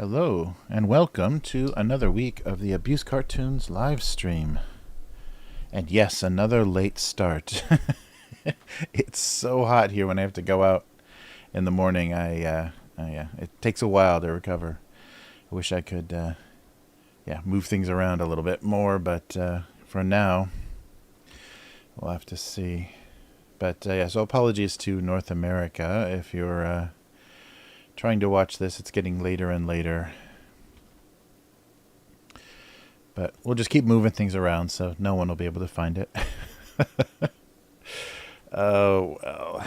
Hello, and welcome to another week of the Abusecartoons Livestream. And yes, another late start. It's so hot here when I have to go out in the morning. It takes a while to recover. I wish I could, move things around a little bit more, but for now, we'll have to see. But so apologies to North America if you're trying to watch this. It's getting later and later. But we'll just keep moving things around so no one will be able to find it. Oh, well.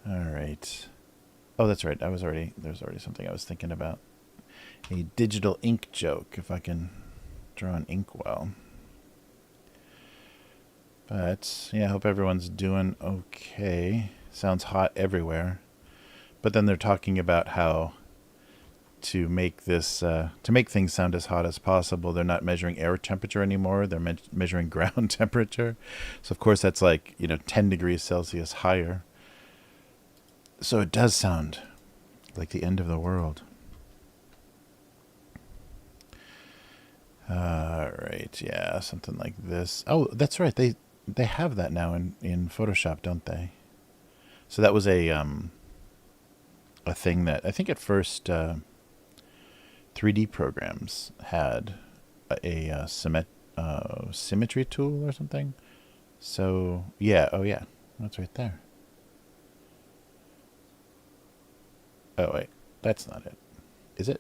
Alright. Oh, that's right. There's already something I was thinking about. A digital ink joke, if I can draw an inkwell. But, yeah, I hope everyone's doing okay. Sounds hot everywhere. But then they're talking about how to make this to make things sound as hot as possible, they're not measuring air temperature anymore. They're measuring ground temperature. So of course that's like 10 degrees Celsius higher. So it does sound like the end of the world. All right, yeah, something like this. Oh, that's right. They have that now in Photoshop, don't they? So that was a thing that I think at first 3D programs had a symmetry tool or something. So yeah, oh yeah, that's right there. Oh wait, that's not it. Is it?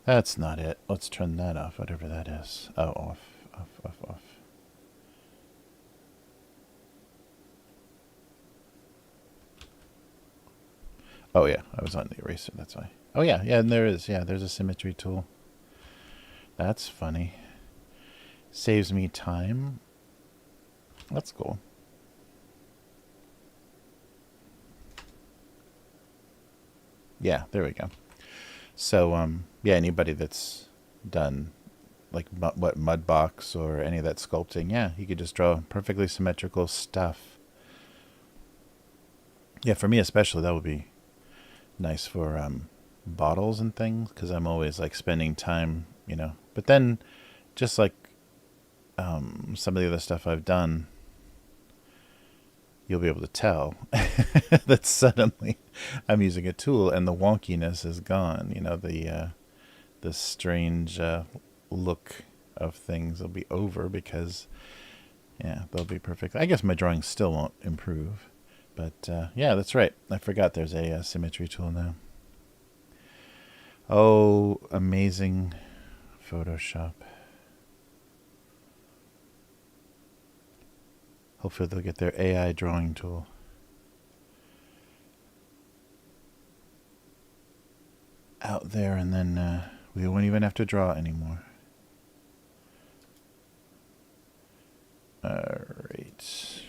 That's not it. Let's turn that off, whatever that is. Oh, off. Oh yeah, I was on the eraser, that's why. Oh yeah, and there is. Yeah, there's a symmetry tool. That's funny. Saves me time. That's cool. Yeah, there we go. So, yeah, anybody that's done like Mudbox or any of that sculpting, yeah, you could just draw perfectly symmetrical stuff. Yeah, for me especially, that would be nice for bottles and things, because I'm always like spending time, But then, just like some of the other stuff I've done, you'll be able to tell that suddenly I'm using a tool and the wonkiness is gone. The strange look of things will be over because, yeah, they'll be perfect. I guess my drawing still won't improve. But, yeah, that's right. I forgot there's a symmetry tool now. Oh, amazing Photoshop. Hopefully they'll get their AI drawing tool. Out there, and then we won't even have to draw anymore. Alright.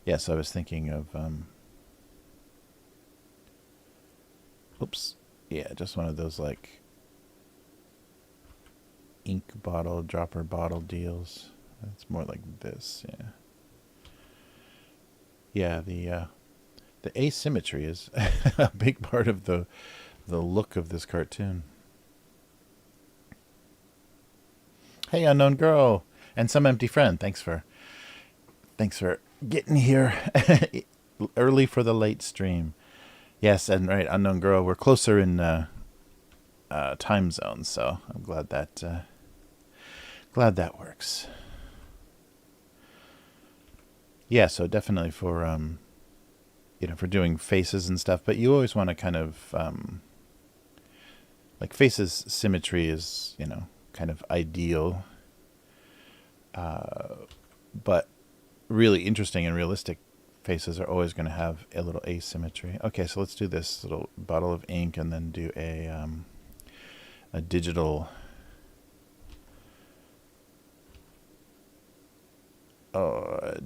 Yes, I was thinking of... oops. Yeah, just one of those, like, ink bottle, dropper bottle deals. It's more like this, yeah. Yeah, the asymmetry is a big part of the look of this cartoon. Hey, unknown girl, and some empty friend. Thanks for getting here early for the late stream. Yes, and right, unknown girl. We're closer in time zones, so I'm glad that works. Yeah, so definitely for for doing faces and stuff, but you always want to kind of like faces symmetry is kind of ideal, but really interesting and realistic faces are always going to have a little asymmetry. Okay, so let's do this little bottle of ink and then do a digital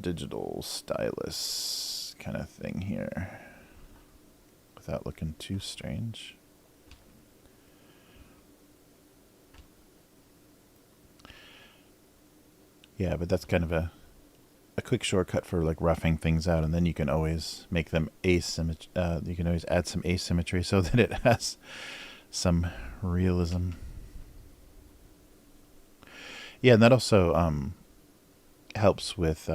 digital stylus kind of thing here without looking too strange. Yeah, but that's kind of a a quick shortcut for like roughing things out, and then you can always make them asymmetry. You can always add some asymmetry so that it has some realism. Yeah, and that also helps with.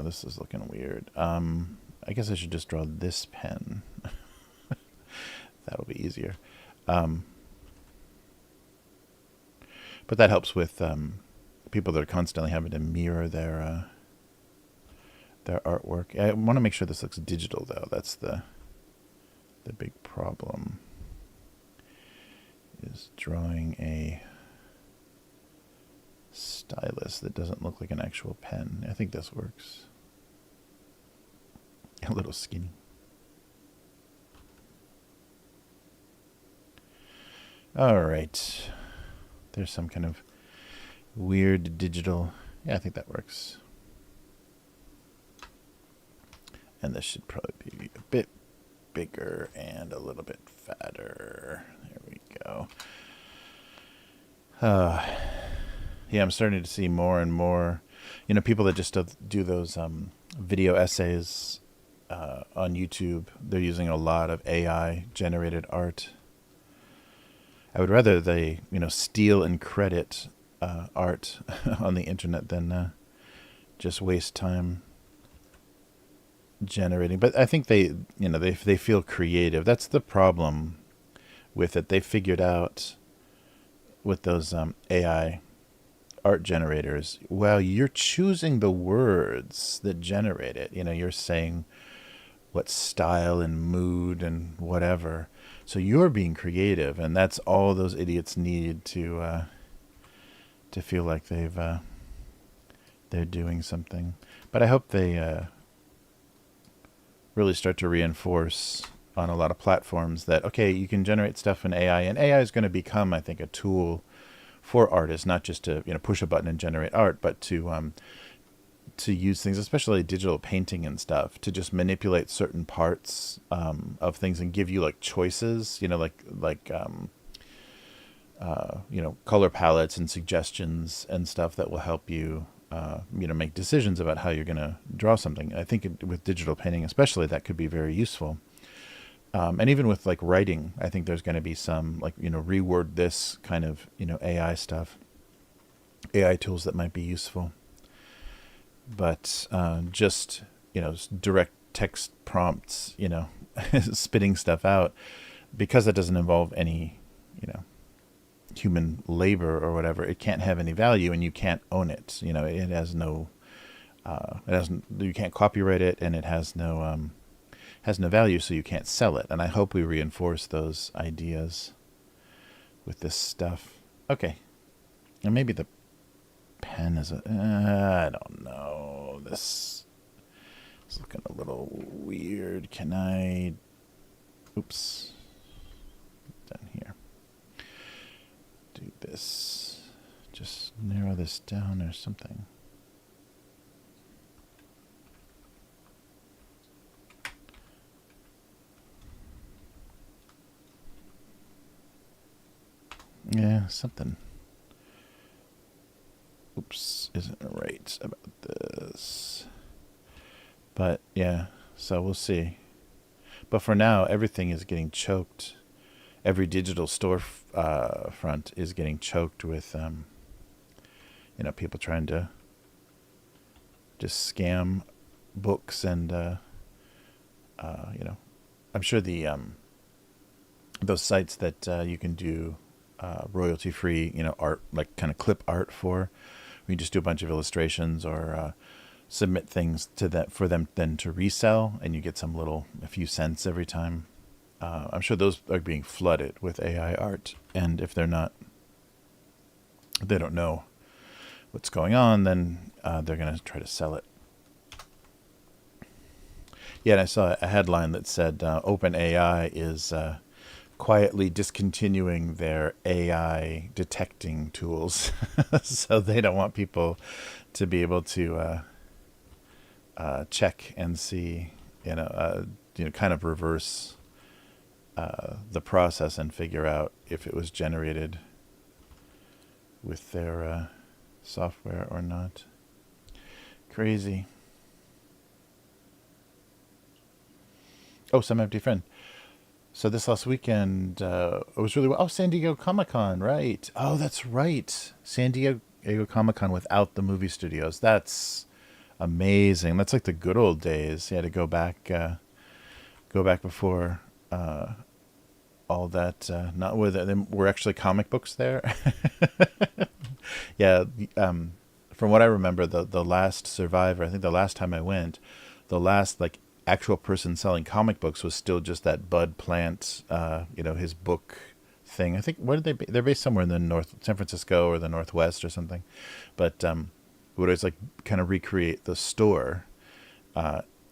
This is looking weird. I guess I should just draw this pen. That'll be easier. But that helps with people that are constantly having to mirror their artwork. I want to make sure this looks digital, though. That's the big problem. Is drawing a stylus that doesn't look like an actual pen. I think this works. A little skinny. All right. There's some kind of weird digital. Yeah, I think that works. And this should probably be a bit bigger and a little bit fatter. There we go. Yeah, I'm starting to see more and more, people that just do those video essays on YouTube. They're using a lot of AI generated art. I would rather they, steal and credit art on the internet than just waste time generating. But I think they feel creative. That's the problem with it. They figured out with those AI art generators, well, you're choosing the words that generate it. You're saying what style and mood and whatever. So you're being creative, and that's all those idiots need to feel like they're doing something. But I hope they really start to reinforce on a lot of platforms that, okay, you can generate stuff in AI, and AI is going to become, I think, a tool for artists, not just to push a button and generate art, but to use things, especially digital painting and stuff, to just manipulate certain parts of things and give you like choices, color palettes and suggestions and stuff that will help you, make decisions about how you're going to draw something. I think with digital painting, especially, that could be very useful. And even with like writing, I think there's going to be some reword this kind of, AI stuff, AI tools that might be useful. But just, direct text prompts, spitting stuff out, because it doesn't involve any, human labor or whatever, it can't have any value, and you can't own it. It has no, you can't copyright it, and it has no value, so you can't sell it. And I hope we reinforce those ideas with this stuff. Okay. And maybe the pen is I don't know. This is looking a little weird. Can I... Oops. Down here. Do this. Just narrow this down or something. Yeah, something. Oops, isn't right about this. But yeah, so we'll see. But for now, everything is getting choked. Every digital store front is getting choked with, people trying to just scam books and, I'm sure the those sites that you can do royalty-free, art, like kind of clip art for. We just do a bunch of illustrations or submit things to that for them then to resell, and you get a few cents every time. I'm sure those are being flooded with AI art, and if they're not, they don't know what's going on, then they're going to try to sell it. Yeah, and I saw a headline that said OpenAI is quietly discontinuing their AI detecting tools. So they don't want people to be able to check and see, kind of reverse the process and figure out if it was generated with their software or not. Crazy. Oh, some empty friend. So this last weekend, it was really well. Oh, San Diego Comic-Con, right? Oh, that's right. San Diego Comic-Con without the movie studios. That's amazing. That's like the good old days. You had to go back before all that. Not with them. Were actually comic books there. Yeah. From what I remember, the last survivor. I think the last time I went, the last like actual person selling comic books was still just that Bud Plant. His book thing. I think where did they? They're based somewhere in the North, San Francisco or the Northwest or something. But would always like kind of recreate the store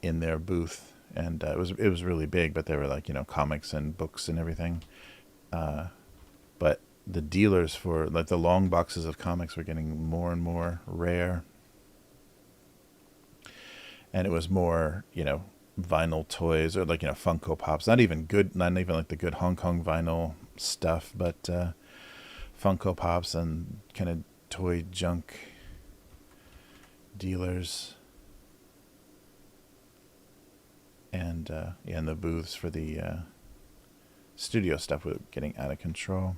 in their booth, and it was really big. But they were like comics and books and everything. But the dealers for like the long boxes of comics were getting more and more rare, and it was more vinyl toys or like Funko Pops. Not even good, not even like the good Hong Kong vinyl stuff, but Funko Pops and kind of toy junk dealers. And and the booths for the studio stuff were getting out of control.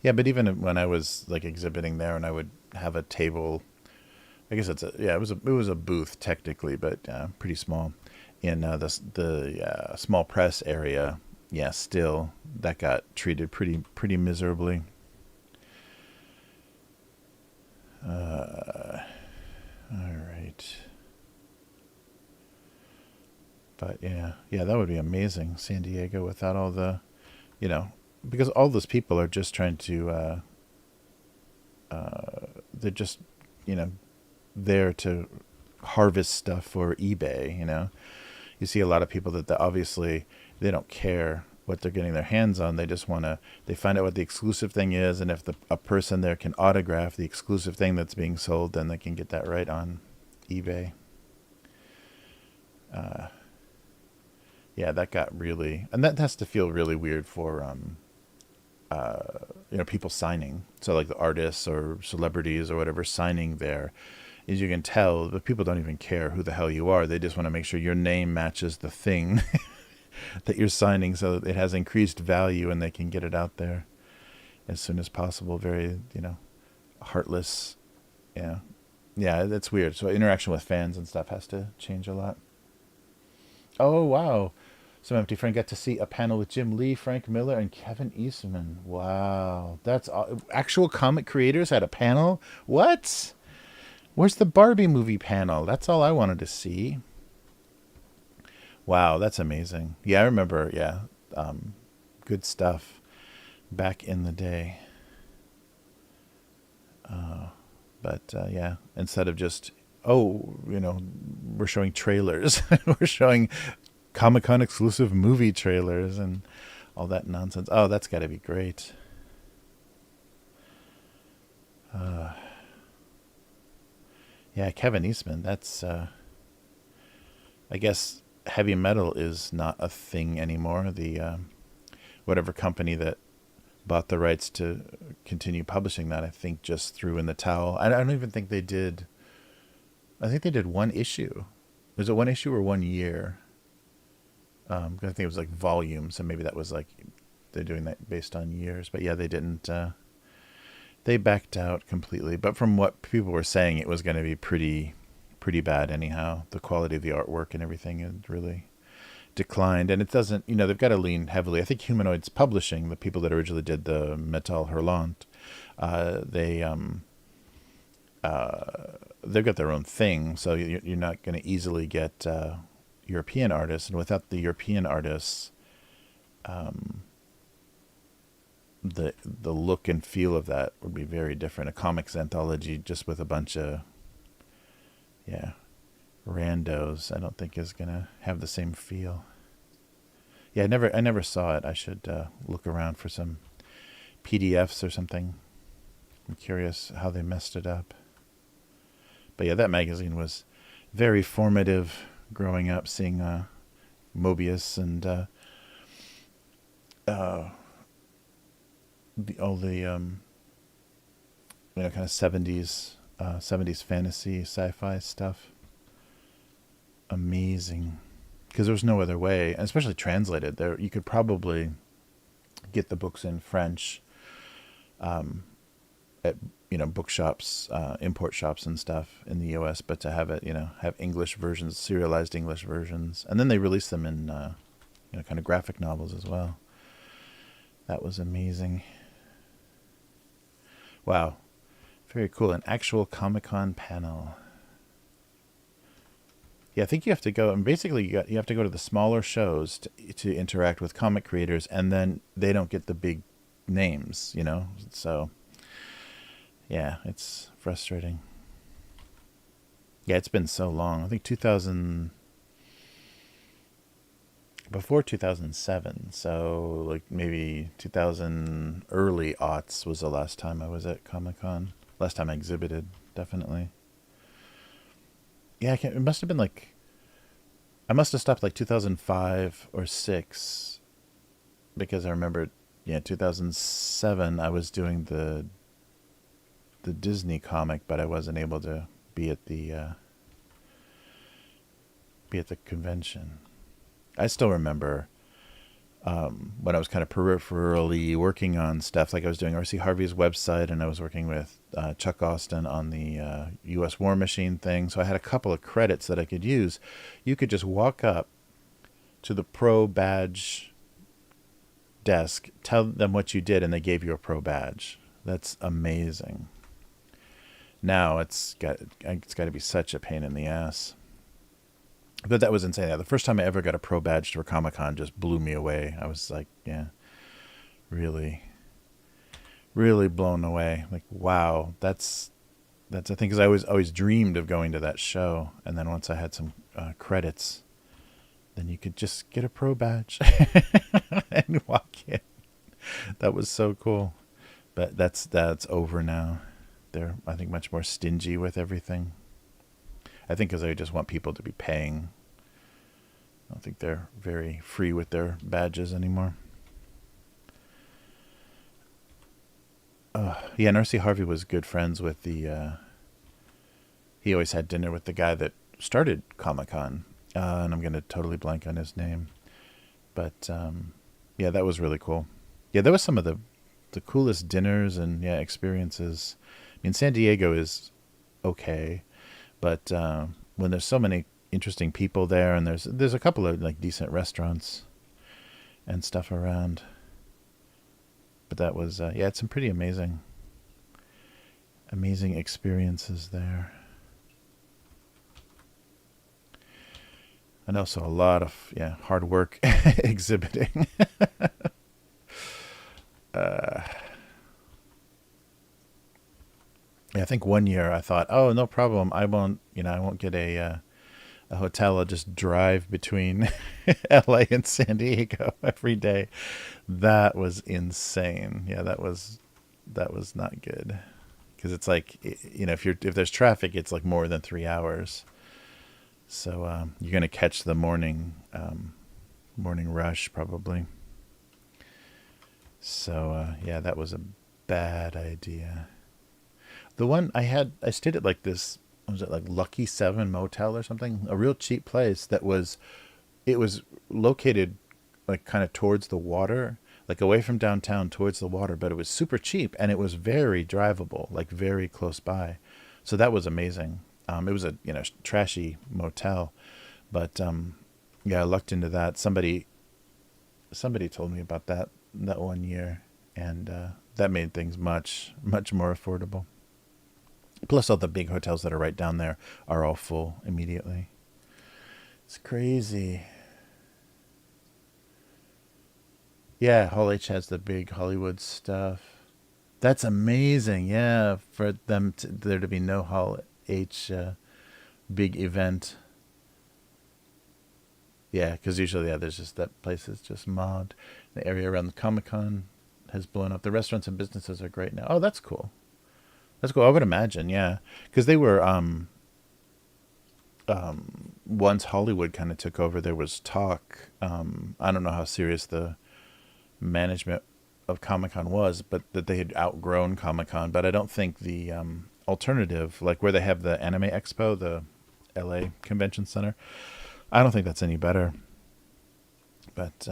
Yeah, but even when I was like exhibiting there, and I would have a table, I guess it was a booth technically, but pretty small in the small press area. Yeah, still that got treated pretty miserably. All right. But yeah, that would be amazing, San Diego, without all the, you know, because all those people are just trying to, they're just, you know, there to harvest stuff for eBay. You see a lot of people that obviously they don't care what they're getting their hands on. They just want to, they find out what the exclusive thing is, and if a person there can autograph the exclusive thing that's being sold, then they can get that right on eBay. Yeah, that got really, and that has to feel really weird for people signing. So like the artists or celebrities or whatever signing there, as you can tell, the people don't even care who the hell you are. They just want to make sure your name matches the thing that you're signing, so that it has increased value and they can get it out there as soon as possible. Very, heartless. Yeah. Yeah, that's weird. So interaction with fans and stuff has to change a lot. Oh, wow. Some empty friend got to see a panel with Jim Lee, Frank Miller, and Kevin Eastman. Wow. That's actual comic creators at a panel? What? Where's the Barbie movie panel? That's all I wanted to see. Wow, that's amazing. Yeah, I remember. Yeah, good stuff back in the day. But yeah, instead of just, we're showing trailers, we're showing Comic-Con exclusive movie trailers and all that nonsense. Oh, that's got to be great. Yeah, Kevin Eastman. That's, I guess, heavy metal is not a thing anymore. The whatever company that bought the rights to continue publishing that, I think, just threw in the towel. I don't even think they did. I think they did one issue. Was it one issue or 1 year? I think it was like volumes, so maybe that was like they're doing that based on years. But yeah, they didn't. They backed out completely. But from what people were saying, it was going to be pretty bad anyhow. The quality of the artwork and everything had really declined, and it doesn't. They've got to lean heavily. I think Humanoids Publishing, the people that originally did the Metal Hurlant, they've got their own thing, so you're not going to easily get European artists, and without the European artists, the look and feel of that would be very different. A comics anthology just with a bunch of randos, I don't think is gonna have the same feel. Yeah, I never saw it. I should look around for some PDFs or something. I'm curious how they messed it up. But yeah, that magazine was very formative growing up, seeing Mobius and all the kind of 70s fantasy sci-fi stuff. Amazing. Because there was no other way, and especially translated. There, you could probably get the books in French at bookshops, import shops and stuff in the U.S. But to have it, have English versions, serialized English versions, and then they released them in kind of graphic novels as well. That was amazing. Wow, very cool. An actual Comic-Con panel. Yeah, I think you have to go, and basically you have to go to the smaller shows to interact with comic creators, and then they don't get the big names, So, yeah, it's frustrating. Yeah, it's been so long. I think before 2007, so like maybe 2000 early aughts was the last time I was at Comic-Con. Last time I exhibited, definitely. Yeah, it must have been I must have stopped like 2005 or 6, because I remember, 2007 I was doing the Disney comic, but I wasn't able to be at the convention. I still remember when I was kind of peripherally working on stuff, like I was doing R.C. Harvey's website, and I was working with Chuck Austin on the U.S. War Machine thing. So I had a couple of credits that I could use. You could just walk up to the pro badge desk, tell them what you did, and they gave you a pro badge. That's amazing. Now it's got to be such a pain in the ass. But that was insane. Yeah, the first time I ever got a pro badge for Comic-Con just blew me away. I was like, really, really blown away. Like, wow, that's I think, because I always dreamed of going to that show, and then once I had some credits, then you could just get a pro badge and walk in. That was so cool. But that's over now. They're, I think, much more stingy with everything. I think because they just want people to be paying. I don't think they're very free with their badges anymore. Yeah, and R.C. Harvey was good friends with the... he always had dinner with the guy that started Comic-Con. And I'm going to totally blank on his name. But, yeah, that was really cool. Yeah, that was some of the coolest dinners and, experiences. I mean, San Diego is okay. But when there's so many interesting people there, and there's a couple of like decent restaurants and stuff around, but that was it's some pretty amazing experiences there, and also a lot of hard work exhibiting. I think one year I thought, oh, no problem, I won't get a hotel. I'll just drive between LA and San Diego every day. That was insane. Yeah, that was not good, because it's like, if there's traffic, it's like more than 3 hours. So you're gonna catch the morning rush probably. So that was a bad idea. The one I stayed at like this, was it like Lucky 7 Motel or something? A real cheap place it was located like kind of towards the water, like away from downtown towards the water, but it was super cheap, and it was very drivable, like very close by. So that was amazing. It was a trashy motel, but I lucked into that. Somebody told me about that one year, and that made things much more affordable. Plus, all the big hotels that are right down there are all full immediately. It's crazy. Yeah, Hall H has the big Hollywood stuff. That's amazing. Yeah, for there to be no Hall H big event. Yeah, because usually, there's just that place is just mobbed. The area around the Comic-Con has blown up. The restaurants and businesses are great now. Oh, that's cool. That's cool. I would imagine, yeah, because they were once Hollywood kind of took over, there was talk. I don't know how serious the management of Comic-Con was, but that they had outgrown Comic-Con. But I don't think the alternative, like where they have the Anime Expo, the LA Convention Center, I don't think that's any better. But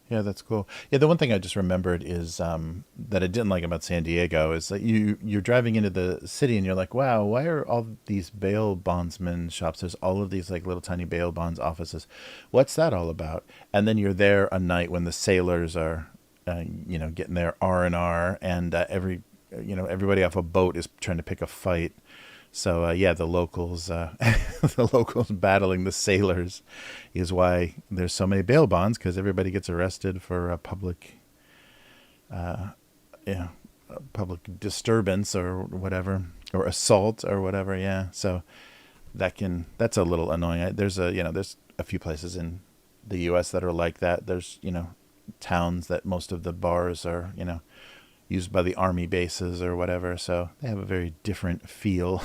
yeah, that's cool. Yeah, the one thing I just remembered is that I didn't like about San Diego is that you're driving into the city and you're like, wow, why are all these bail bondsman shops? There's all of these like little tiny bail bonds offices. What's that all about? And then you're there a night when the sailors are, getting their R&R, and everybody off a boat is trying to pick a fight. So yeah, the locals, the locals battling the sailors, is why there's so many bail bonds, because everybody gets arrested for yeah, public disturbance or whatever, or assault or whatever. Yeah, so that's a little annoying. There's a few places in the U.S. that are like that. There's towns that most of the bars are used by the army bases or whatever, so they have a very different feel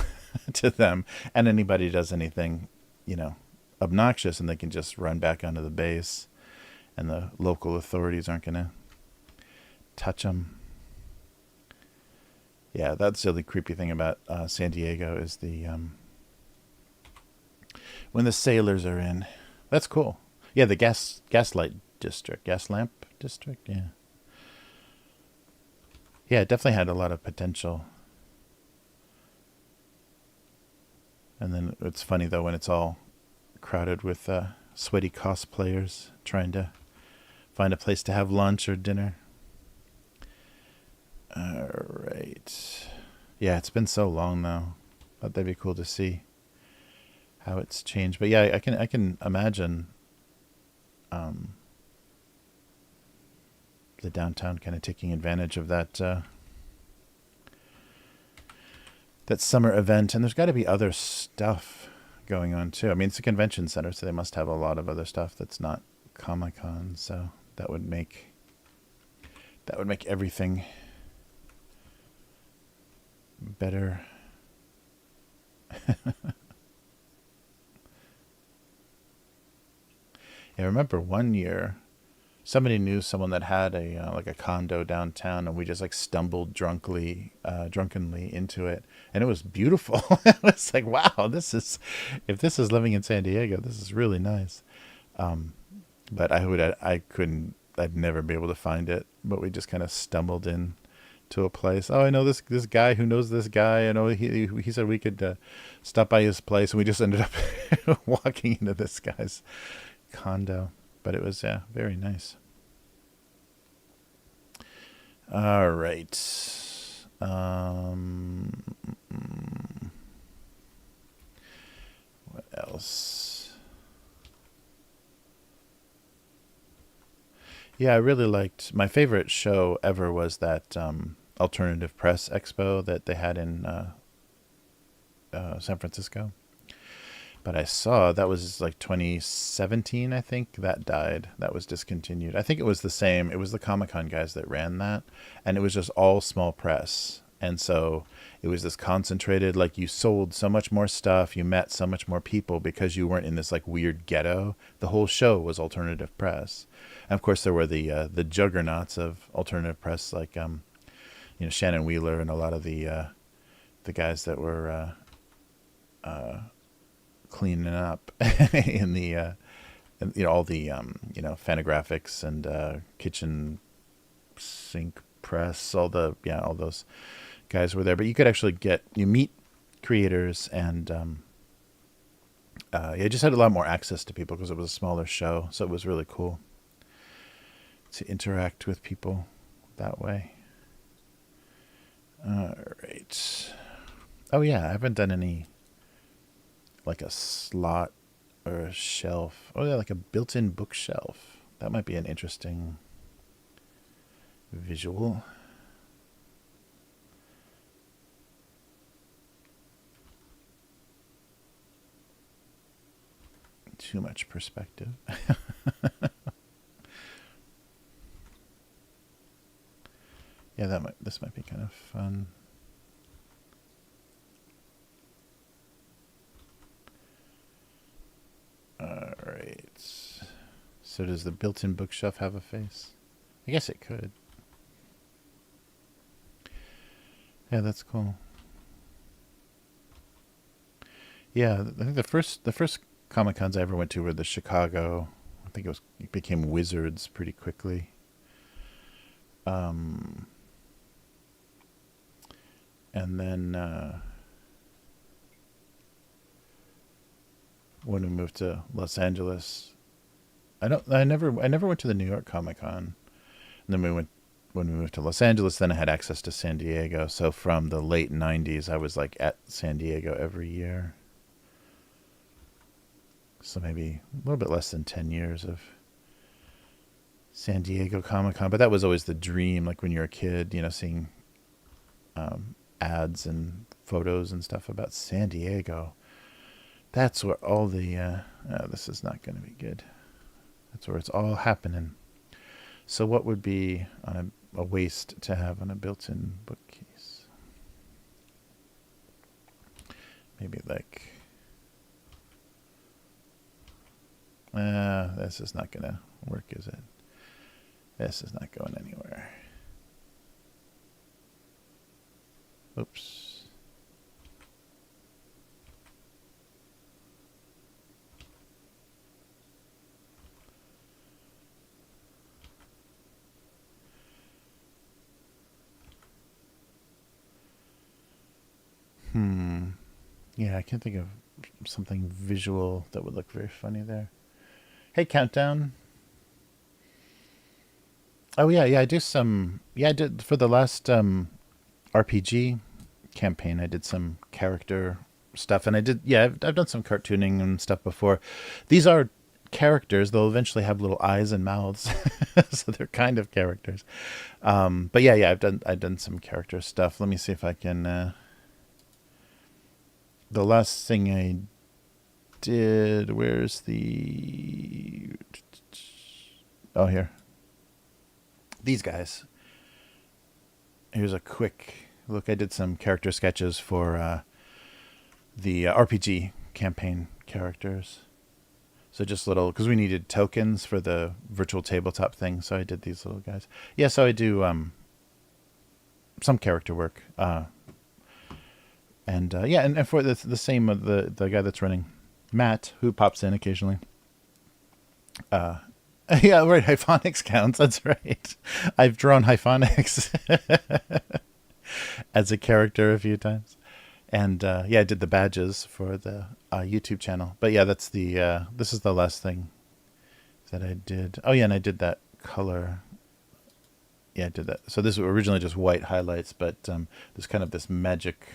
to them. And anybody does anything, obnoxious, and they can just run back onto the base, and the local authorities aren't going to touch them. Yeah, that's the really creepy thing about San Diego is the when the sailors are in. That's cool. Yeah, the gaslamp district. Yeah. Yeah, it definitely had a lot of potential. And then it's funny, though, when it's all crowded with sweaty cosplayers trying to find a place to have lunch or dinner. All right. Yeah, it's been so long, though. Thought that'd be cool to see how it's changed. But yeah, I can imagine the downtown kind of taking advantage of that that summer event. And there's got to be other stuff going on too. I mean, it's a convention center, so they must have a lot of other stuff that's not Comic-Con. So that would make everything better. I remember one year somebody knew someone that had a condo downtown, and we just like stumbled drunkenly into it, and it was beautiful. It was like, wow, if this is living in San Diego, this is really nice. But I'd never be able to find it. But we just kind of stumbled in to a place. Oh, I know this guy who knows this guy. I know he said we could stop by his place, and we just ended up walking into this guy's condo. But it was, yeah, very nice. All right. What else? Yeah, I really liked, my favorite show ever was that Alternative Press Expo that they had in San Francisco. But I saw that was like 2017, I think, that died. That was discontinued. I think it was the same. It was the Comic-Con guys that ran that. And it was just all small press. And so it was this concentrated, like you sold so much more stuff. You met so much more people because you weren't in this like weird ghetto. The whole show was alternative press. And of course, there were the juggernauts of alternative press, like, Shannon Wheeler and a lot of the guys that were cleaning up in the all the Fantagraphics and kitchen sink press, all those guys were there. But you could actually meet creators, and you just had a lot more access to people because it was a smaller show, so it was really cool to interact with people that way. All right. Oh yeah, I haven't done any like a slot or a shelf. Oh yeah, like a built-in bookshelf. That might be an interesting visual. Too much perspective. Yeah, this might be kind of fun. All right. So does the built-in bookshelf have a face? I guess it could. Yeah, that's cool. Yeah, I think the first Comic Cons I ever went to were the Chicago. I think it became Wizards pretty quickly. Um, and then when we moved to Los Angeles, I never went to the New York Comic Con. And then when we moved to Los Angeles, then I had access to San Diego. So from the late '90s, I was like at San Diego every year. So maybe a little bit less than 10 years of San Diego Comic Con. But that was always the dream, like when you're a kid, seeing ads and photos and stuff about San Diego. That's where all the, this is not going to be good. That's where it's all happening. So what would be on a waste to have on a built-in bookcase? Maybe like, this is not going to work, is it? This is not going anywhere. Oops. Yeah, I can't think of something visual that would look very funny there. Hey, Countdown. Oh, yeah, I do some... Yeah, I did for the last RPG campaign, I did some character stuff. And I've done some cartooning and stuff before. These are characters. They'll eventually have little eyes and mouths. So they're kind of characters. But yeah, I've done some character stuff. Let me see if I can... the last thing I did, where's the... Oh, here. These guys. Here's a quick look. I did some character sketches for the RPG campaign characters. So just little, because we needed tokens for the virtual tabletop thing. So I did these little guys. Yeah, so I do some character work. And for the same of the guy that's running, Matt, who pops in occasionally. Yeah, right. Hyphonics counts. That's right. I've drawn Hyphonics as a character a few times, and I did the badges for the YouTube channel. But yeah, that's the this is the last thing that I did. Oh yeah, and I did that color. Yeah, I did that. So this was originally just white highlights, but there's kind of this magic.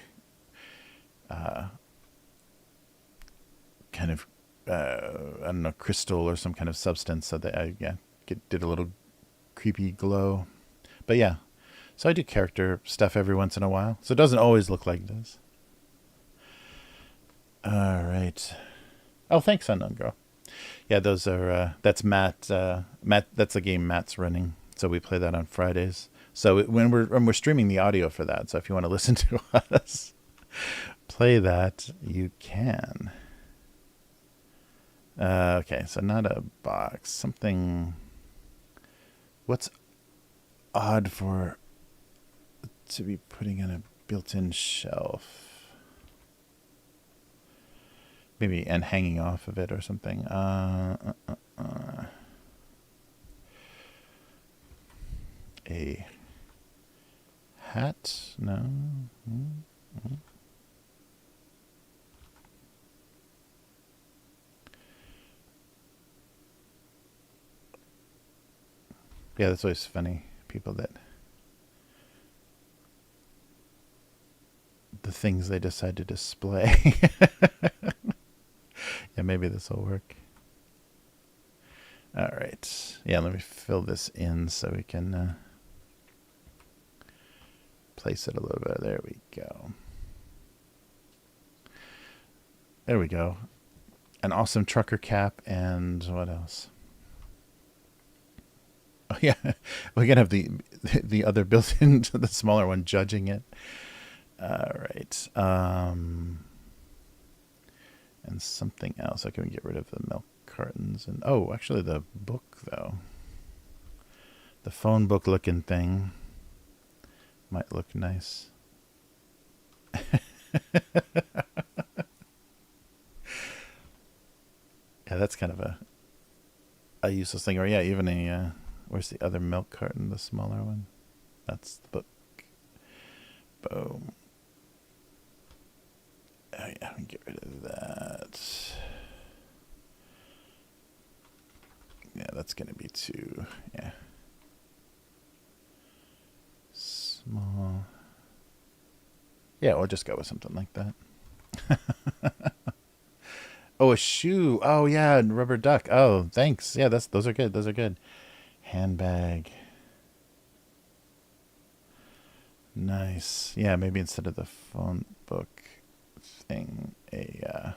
Kind of I don't know, crystal or some kind of substance, so that I did a little creepy glow. But yeah, so I do character stuff every once in a while, so it doesn't always look like this. All right. Oh, thanks, Unknown Girl. Yeah, those are that's Matt. Matt, that's the game Matt's running, so we play that on Fridays. So when we're streaming the audio for that, so if you want to listen to us play that, you can. Okay, so not a box. Something... What's odd for... to be putting in a built-in shelf? Maybe, and hanging off of it or something. A hat? No. Yeah, that's always funny. People that... the things they decide to display. Yeah, maybe this will work. All right. Yeah, let me fill this in so we can place it a little bit. There we go. There we go. An awesome trucker cap, and what else? Oh yeah, we can have the other built into the smaller one judging it. All right. And something else. I can get rid of the milk cartons and actually the book though. The phone book looking thing might look nice. Yeah, that's kind of a useless thing. Or yeah, even a where's the other milk carton? The smaller one. That's the book. Boom. Oh yeah, get rid of that. Yeah, that's gonna be too. Yeah. Small. Yeah, we'll just go with something like that. Oh, a shoe. Oh yeah, rubber duck. Oh, thanks. Yeah, those are good. Those are good. Handbag. Nice. Yeah, maybe instead of the phone book thing, a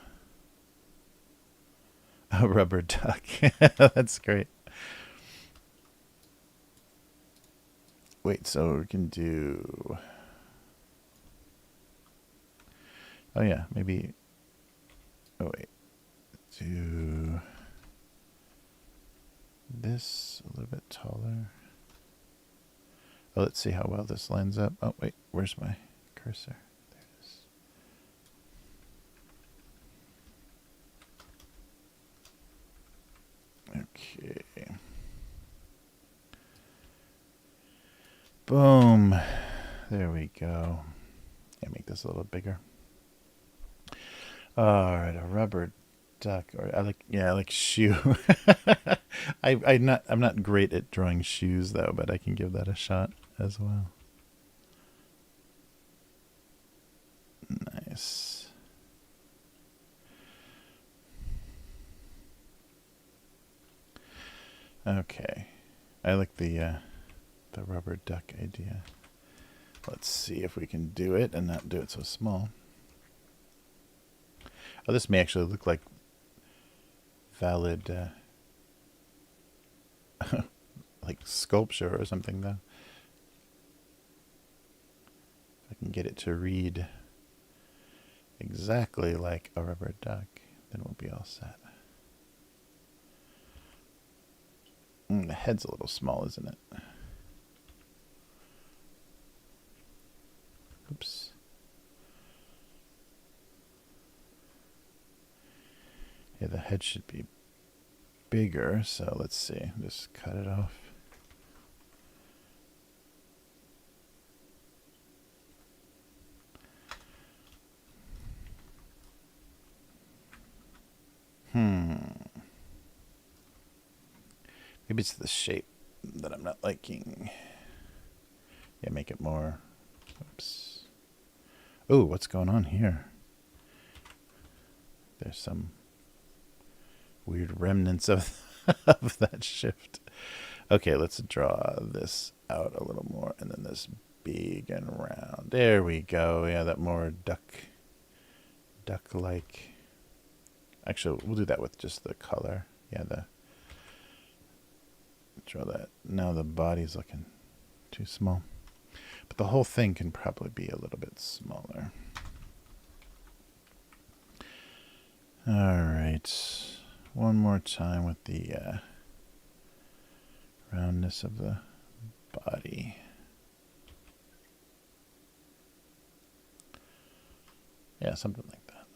rubber duck. That's great. Wait, so we can do. Oh yeah, maybe. Oh wait, do this a little bit taller. Oh, let's see how well this lines up. Oh wait, where's my cursor? There it is. Okay. Boom. There we go. Yeah, make this a little bigger. All right, a rubber duck, or I like shoe. I'm not great at drawing shoes though, but I can give that a shot as well. Nice. Okay, I like the rubber duck idea. Let's see if we can do it and not do it so small. Oh, this may actually look like valid, like sculpture or something, though. If I can get it to read exactly like a rubber duck, then we'll be all set. The head's a little small, isn't it? Oops. Yeah, the head should be bigger, so let's see. Just cut it off. Maybe it's the shape that I'm not liking. Yeah, make it more. Oops. Oh, what's going on here? There's some weird remnants of, of that shift. Okay, let's draw this out a little more, and then this big and round. There we go. Yeah, that more duck-like. Actually, we'll do that with just the color. Yeah, draw that. Now the body's looking too small. But the whole thing can probably be a little bit smaller. All right. One more time with the roundness of the body. Yeah, something like that.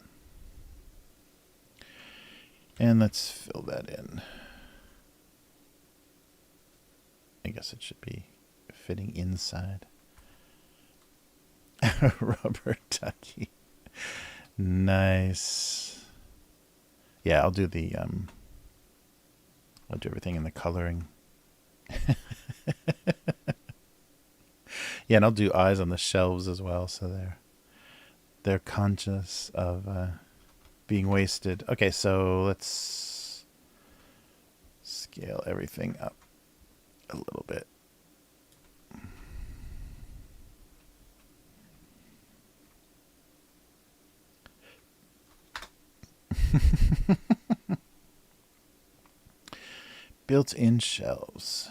And let's fill that in. I guess it should be fitting inside. Rubber ducky. Nice. Yeah, I'll do everything in the coloring. Yeah, and I'll do eyes on the shelves as well, so they're conscious of being wasted. Okay, so let's scale everything up a little bit. Built-in shelves.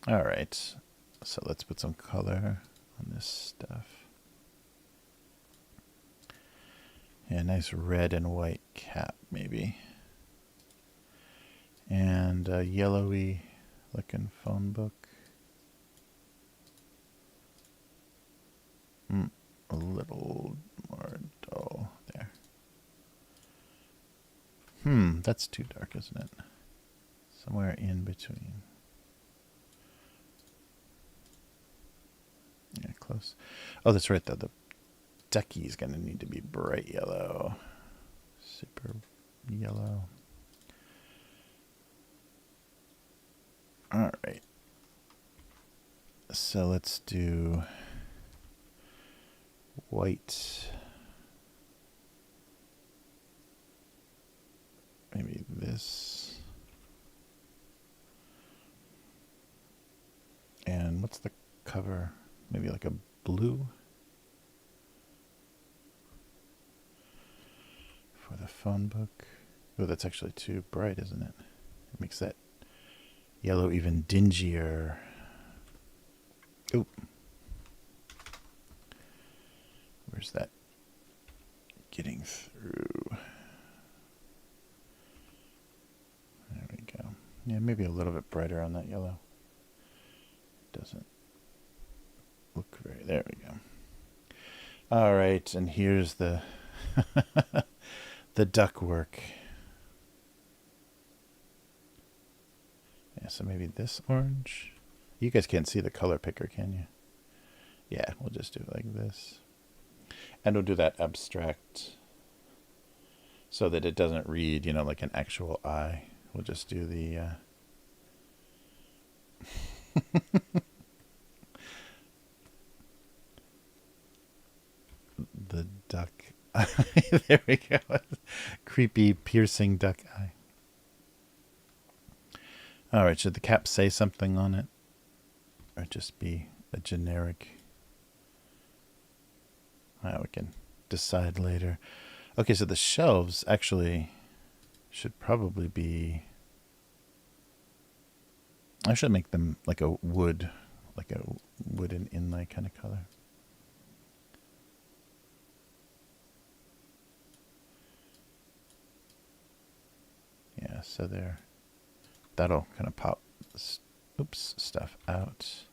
All right, so let's put some color on this stuff. Yeah, nice red and white cap, maybe. And a yellowy looking phone book. little more dull there. That's too dark, isn't it? Somewhere in between. Yeah, close. Oh, that's right, though. The ducky's going to need to be bright yellow. Super yellow. All right. So let's do white. Maybe this. And what's the cover? Maybe like a blue for the phone book. Oh, that's actually too bright, isn't it? It makes that yellow even dingier. Oh. Where's that getting through? There we go. Yeah, maybe a little bit brighter on that yellow. Doesn't look very... There we go. All right, and here's the the duck work. Yeah, so maybe this orange. You guys can't see the color picker, can you? Yeah, we'll just do it like this. And we'll do that abstract so that it doesn't read, like an actual eye. We'll just do the... the duck eye. There we go. Creepy, piercing duck eye. All right, should the cap say something on it? Or just be a generic... we can decide later. Okay, so the shelves actually should probably be... I should make them like a wooden inlay kind of color. Yeah, so there. That'll kind of pop stuff out.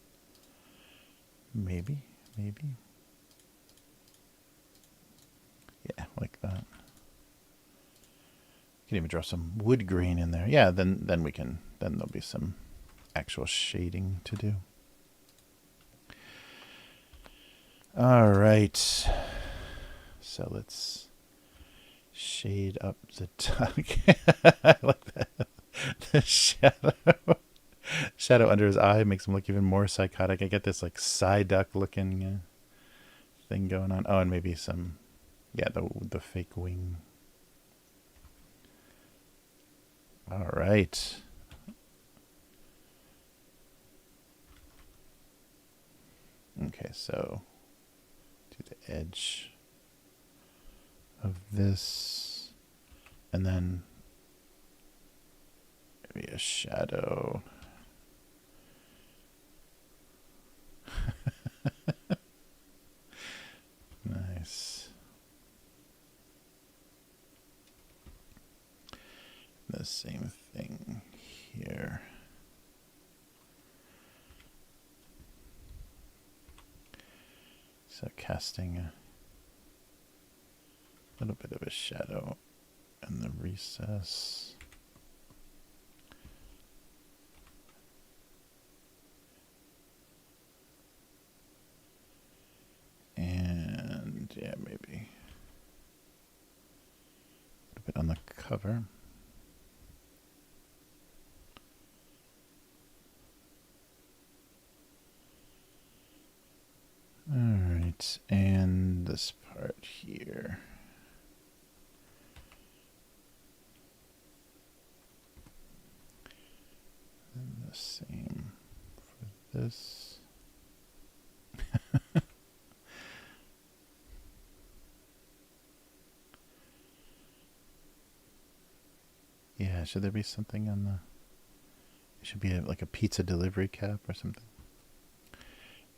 Maybe. Yeah, like that. You can even draw some wood grain in there. Yeah, then there'll be some actual shading to do. All right. So let's shade up the duck. I like that. The shadow under his eye makes him look even more psychotic. I get this like Psyduck looking thing going on. Oh, and maybe some, the fake wing. All right. Okay, so do the edge of this, and then maybe a shadow. Nice. The same thing here. So casting a little bit of a shadow in the recess. And yeah, maybe a bit on the cover. All right, and this part here. And the same for this. Yeah, should there be something on the... It should be like a pizza delivery cap or something.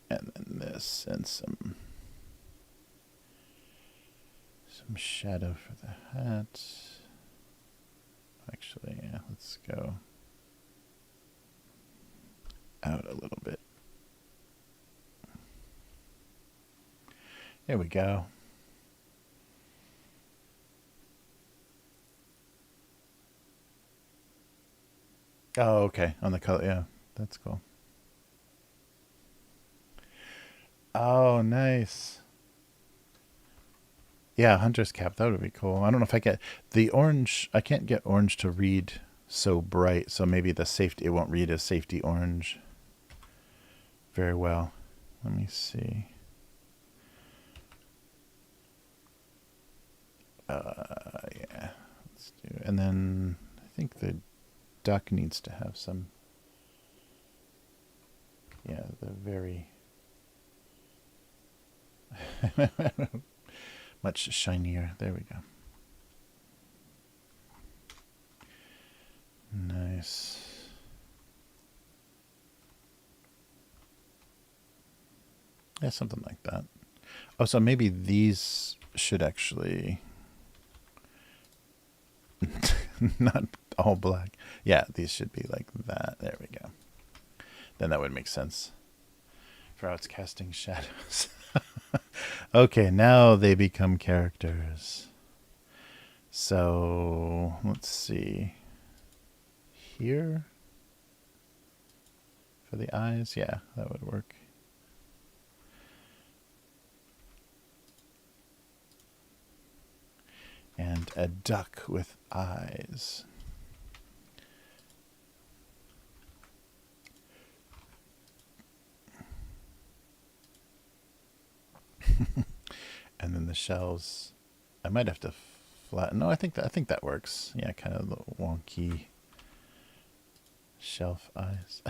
And then this, and some shadow for the hat. Actually, yeah, let's go out a little bit. There we go. Oh, okay. On the color, yeah. That's cool. Oh, nice. Yeah, hunter's cap. That would be cool. I don't know if I get the orange. I can't get orange to read so bright, so maybe the safety, it won't read as safety orange very well. Let me see. Yeah. Let's do. And then I think the duck needs to have some. Yeah, the very much shinier. There we go. Nice. Yeah, something like that. Oh, so maybe these should actually not all black. Yeah, these should be like that. There we go. Then that would make sense for how it's casting shadows. Okay, now they become characters. So let's see. Here for the eyes. Yeah, that would work. And a duck with eyes. And then the shells. I might have to flatten. No, I think that works. Yeah, kind of the wonky shelf eyes.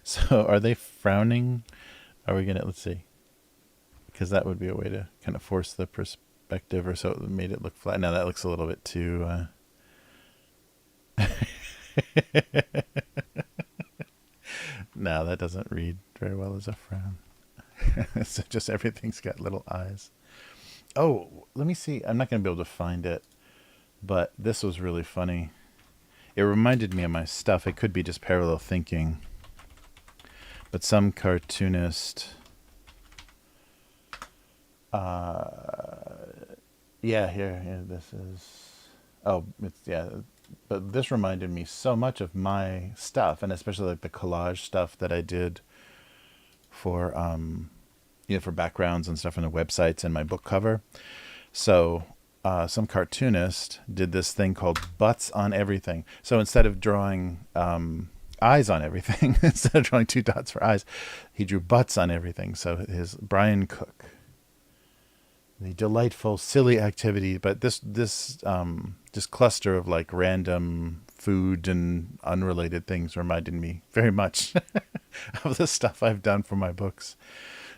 So are they frowning? Are we gonna, let's see, because that would be a way to kind of force the perspective, or so it made it look flat. Now that looks a little bit too no, that doesn't read very well as a frown. So just everything's got little eyes. Oh, let me see. I'm not going to be able to find it, but this was really funny. It reminded me of my stuff. It could be just parallel thinking. But some cartoonist... yeah, here, this is... Oh, it's, yeah. But this reminded me so much of my stuff, and especially like the collage stuff that I did for for backgrounds and stuff on the websites and my book cover. So some cartoonist did this thing called butts on everything. So instead of drawing eyes on everything, instead of drawing two dots for eyes, he drew butts on everything. So his Brian Cook, the delightful, silly activity, but this cluster of like random food and unrelated things reminded me very much of the stuff I've done for my books.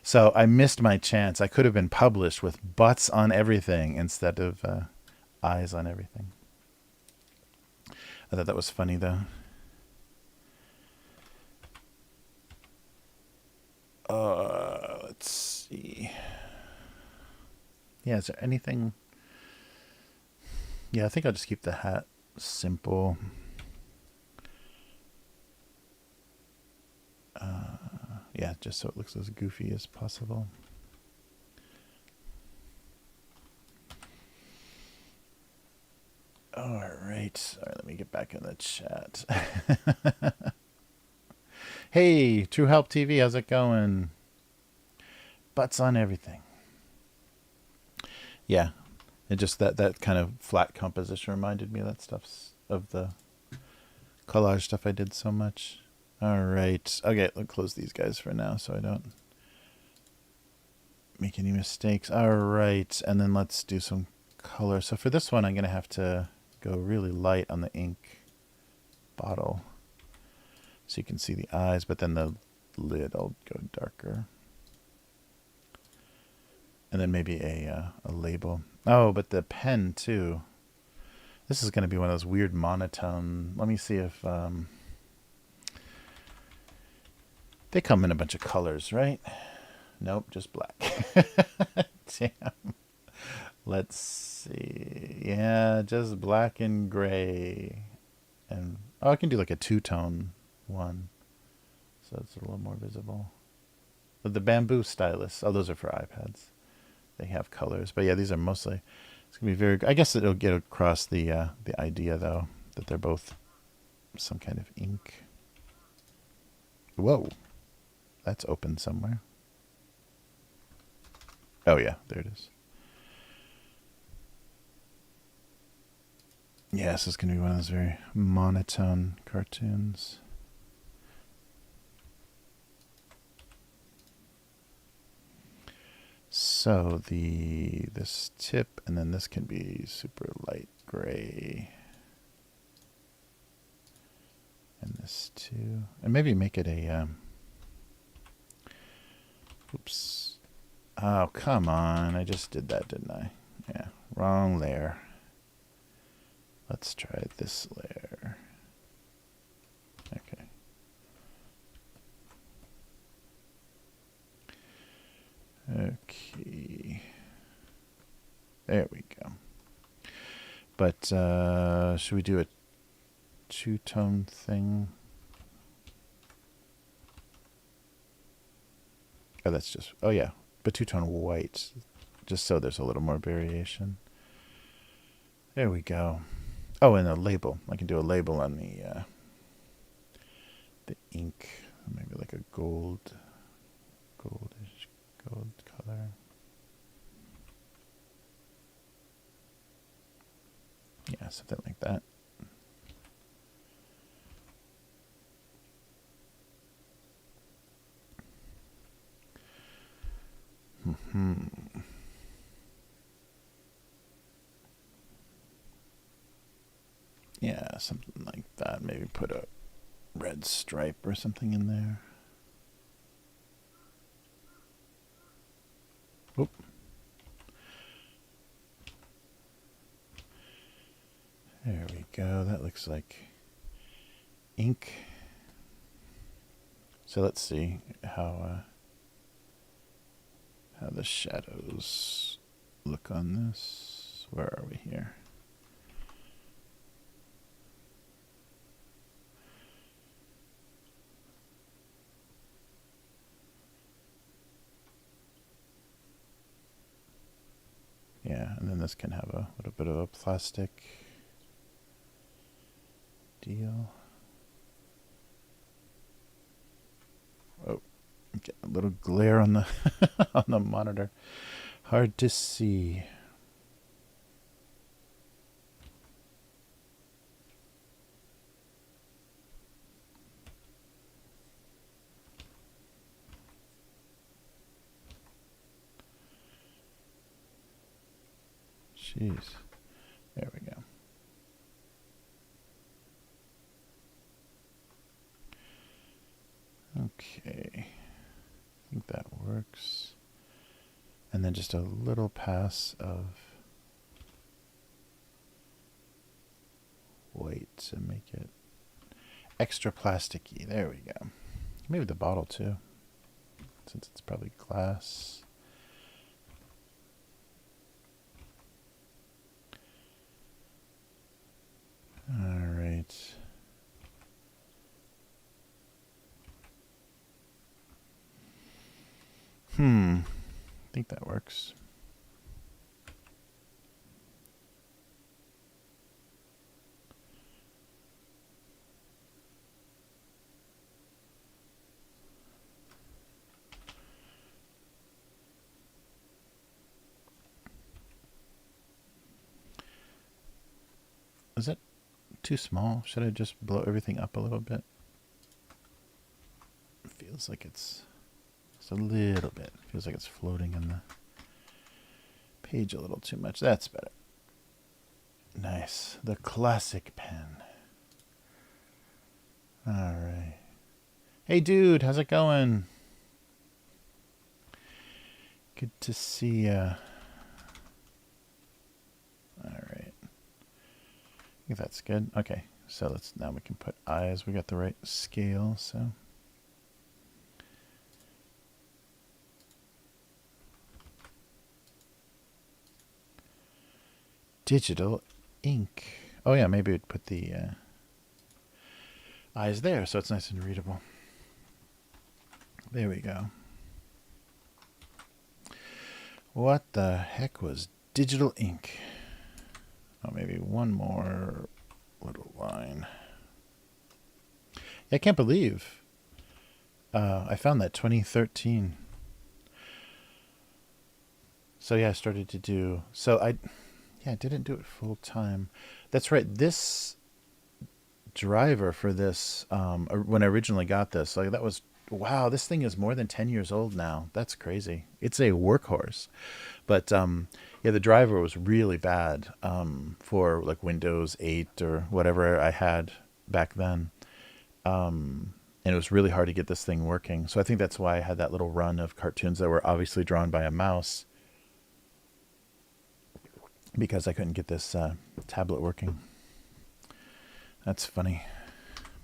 So I missed my chance. I could have been published with butts on everything instead of eyes on everything. I thought that was funny, though. Let's see. Yeah, is there anything? Yeah, I think I'll just keep the hat simple. Yeah, just so it looks as goofy as possible. All right. All right, let me get back in the chat. Hey, True Help TV, how's it going? Butts on everything. Yeah, it just that kind of flat composition reminded me of that stuff, of the collage stuff I did so much. All right. Okay, let's close these guys for now so I don't make any mistakes. All right, and then let's do some color. So for this one, I'm going to have to go really light on the ink bottle so you can see the eyes, but then the lid I'll go darker. And then maybe a label. Oh, but the pen too. This is going to be one of those weird monotone. Let me see if they come in a bunch of colors, right? Nope, just black. Damn. Let's see. Yeah, just black and gray. And I can do like a two-tone one, so it's a little more visible. The bamboo stylus. Oh, those are for iPads. They have colors, but yeah, these are mostly. It's gonna be very. I guess it'll get across the idea though that they're both some kind of ink. Whoa, that's open somewhere. Oh yeah, there it is. Yeah, this is gonna be one of those very monotone cartoons. So this tip, and then this can be super light gray. And this too. And maybe make it a oops. Oh, come on. I just did that, didn't I? Yeah, wrong layer. Let's try this layer. Okay. Okay. There we go. But should we do a two-tone thing? Oh, that's just... Oh, yeah. But two-tone white. Just so there's a little more variation. There we go. Oh, and a label. I can do a label on the ink. Maybe like a goldish gold color. Yeah, something like that. Yeah, something like that. Maybe put a red stripe or something in there. Oop. There we go. That looks like ink. So let's see how the shadows look on this. Where are we here? Yeah, and then this can have a little bit of a plastic deal. Oh, get a little glare on the on the monitor. Hard to see. Jeez. There we go. Okay. I think that works. And then just a little pass of white to make it extra plasticky. There we go. Maybe the bottle too, since it's probably glass. All right. I think that works. Is it too small? Should I just blow everything up a little bit? It feels like it's just a little bit. It feels like it's floating in the page a little too much. That's better. Nice. The classic pen. All right. Hey, dude. How's it going? Good to see ya. All right. I think that's good. Okay. So now we can put eyes. We got the right scale, so. Digital ink. Oh yeah, maybe we'd put the eyes there so it's nice and readable. There we go. What the heck was digital ink? Oh, maybe one more little line. I can't believe I found that 2013. So yeah, I started to do. So I didn't do it full time. That's right. This driver for this, when I originally got this, like that was wow. This thing is more than 10 years old now. That's crazy. It's a workhorse. But yeah, the driver was really bad for like Windows 8 or whatever I had back then. And it was really hard to get this thing working. So I think that's why I had that little run of cartoons that were obviously drawn by a mouse, because I couldn't get this tablet working. That's funny.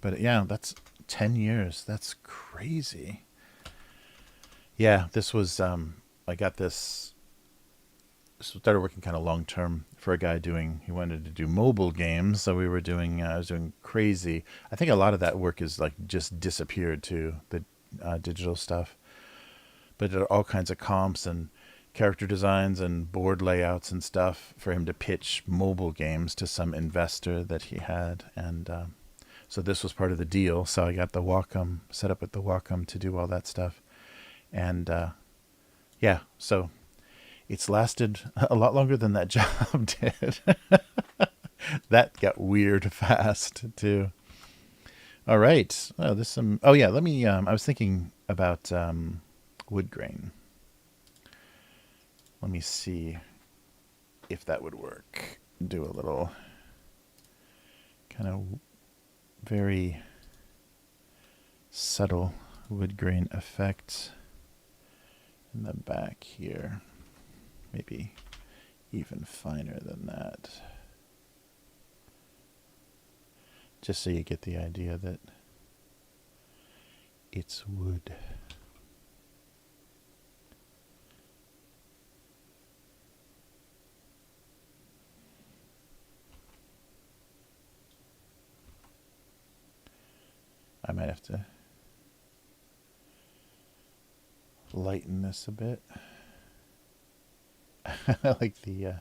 But yeah, that's 10 years. That's crazy. Yeah, this was, I got this, started working kind of long term for a guy he wanted to do mobile games. So we were doing, I was doing crazy. I think a lot of that work is like just disappeared to the digital stuff. But there are all kinds of comps and character designs and board layouts and stuff for him to pitch mobile games to some investor that he had. And so this was part of the deal. So I got the Wacom, set up at the Wacom to do all that stuff. And yeah, so it's lasted a lot longer than that job did. That got weird fast too. All right. Oh, this some. Oh yeah. Let me. I was thinking about wood grain. Let me see if that would work. Do a little kind of very subtle wood grain effect in the back here. Maybe even finer than that. Just so you get the idea that it's wood. I might have to lighten this a bit. I like the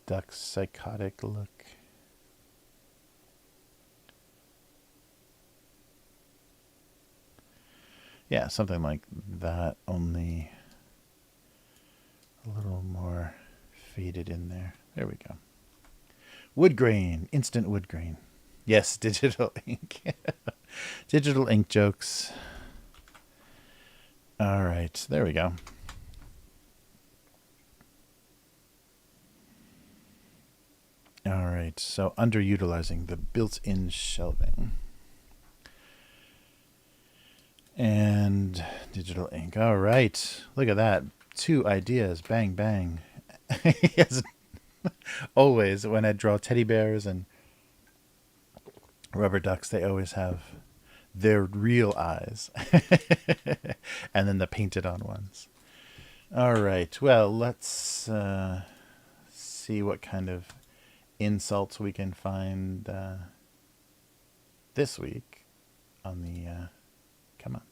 duck's psychotic look. Yeah, something like that, only a little more faded in there. There we go. Wood grain, instant wood grain. Yes, digital ink. Digital ink jokes. All right, there we go. All right, so underutilizing the built-in shelving. And digital ink. All right, look at that. 2 ideas, bang, bang. Yes, always when I draw teddy bears and rubber ducks, they always have their real eyes. And then the painted on ones. All right, well, let's see what kind of insults we can find this week on the come on,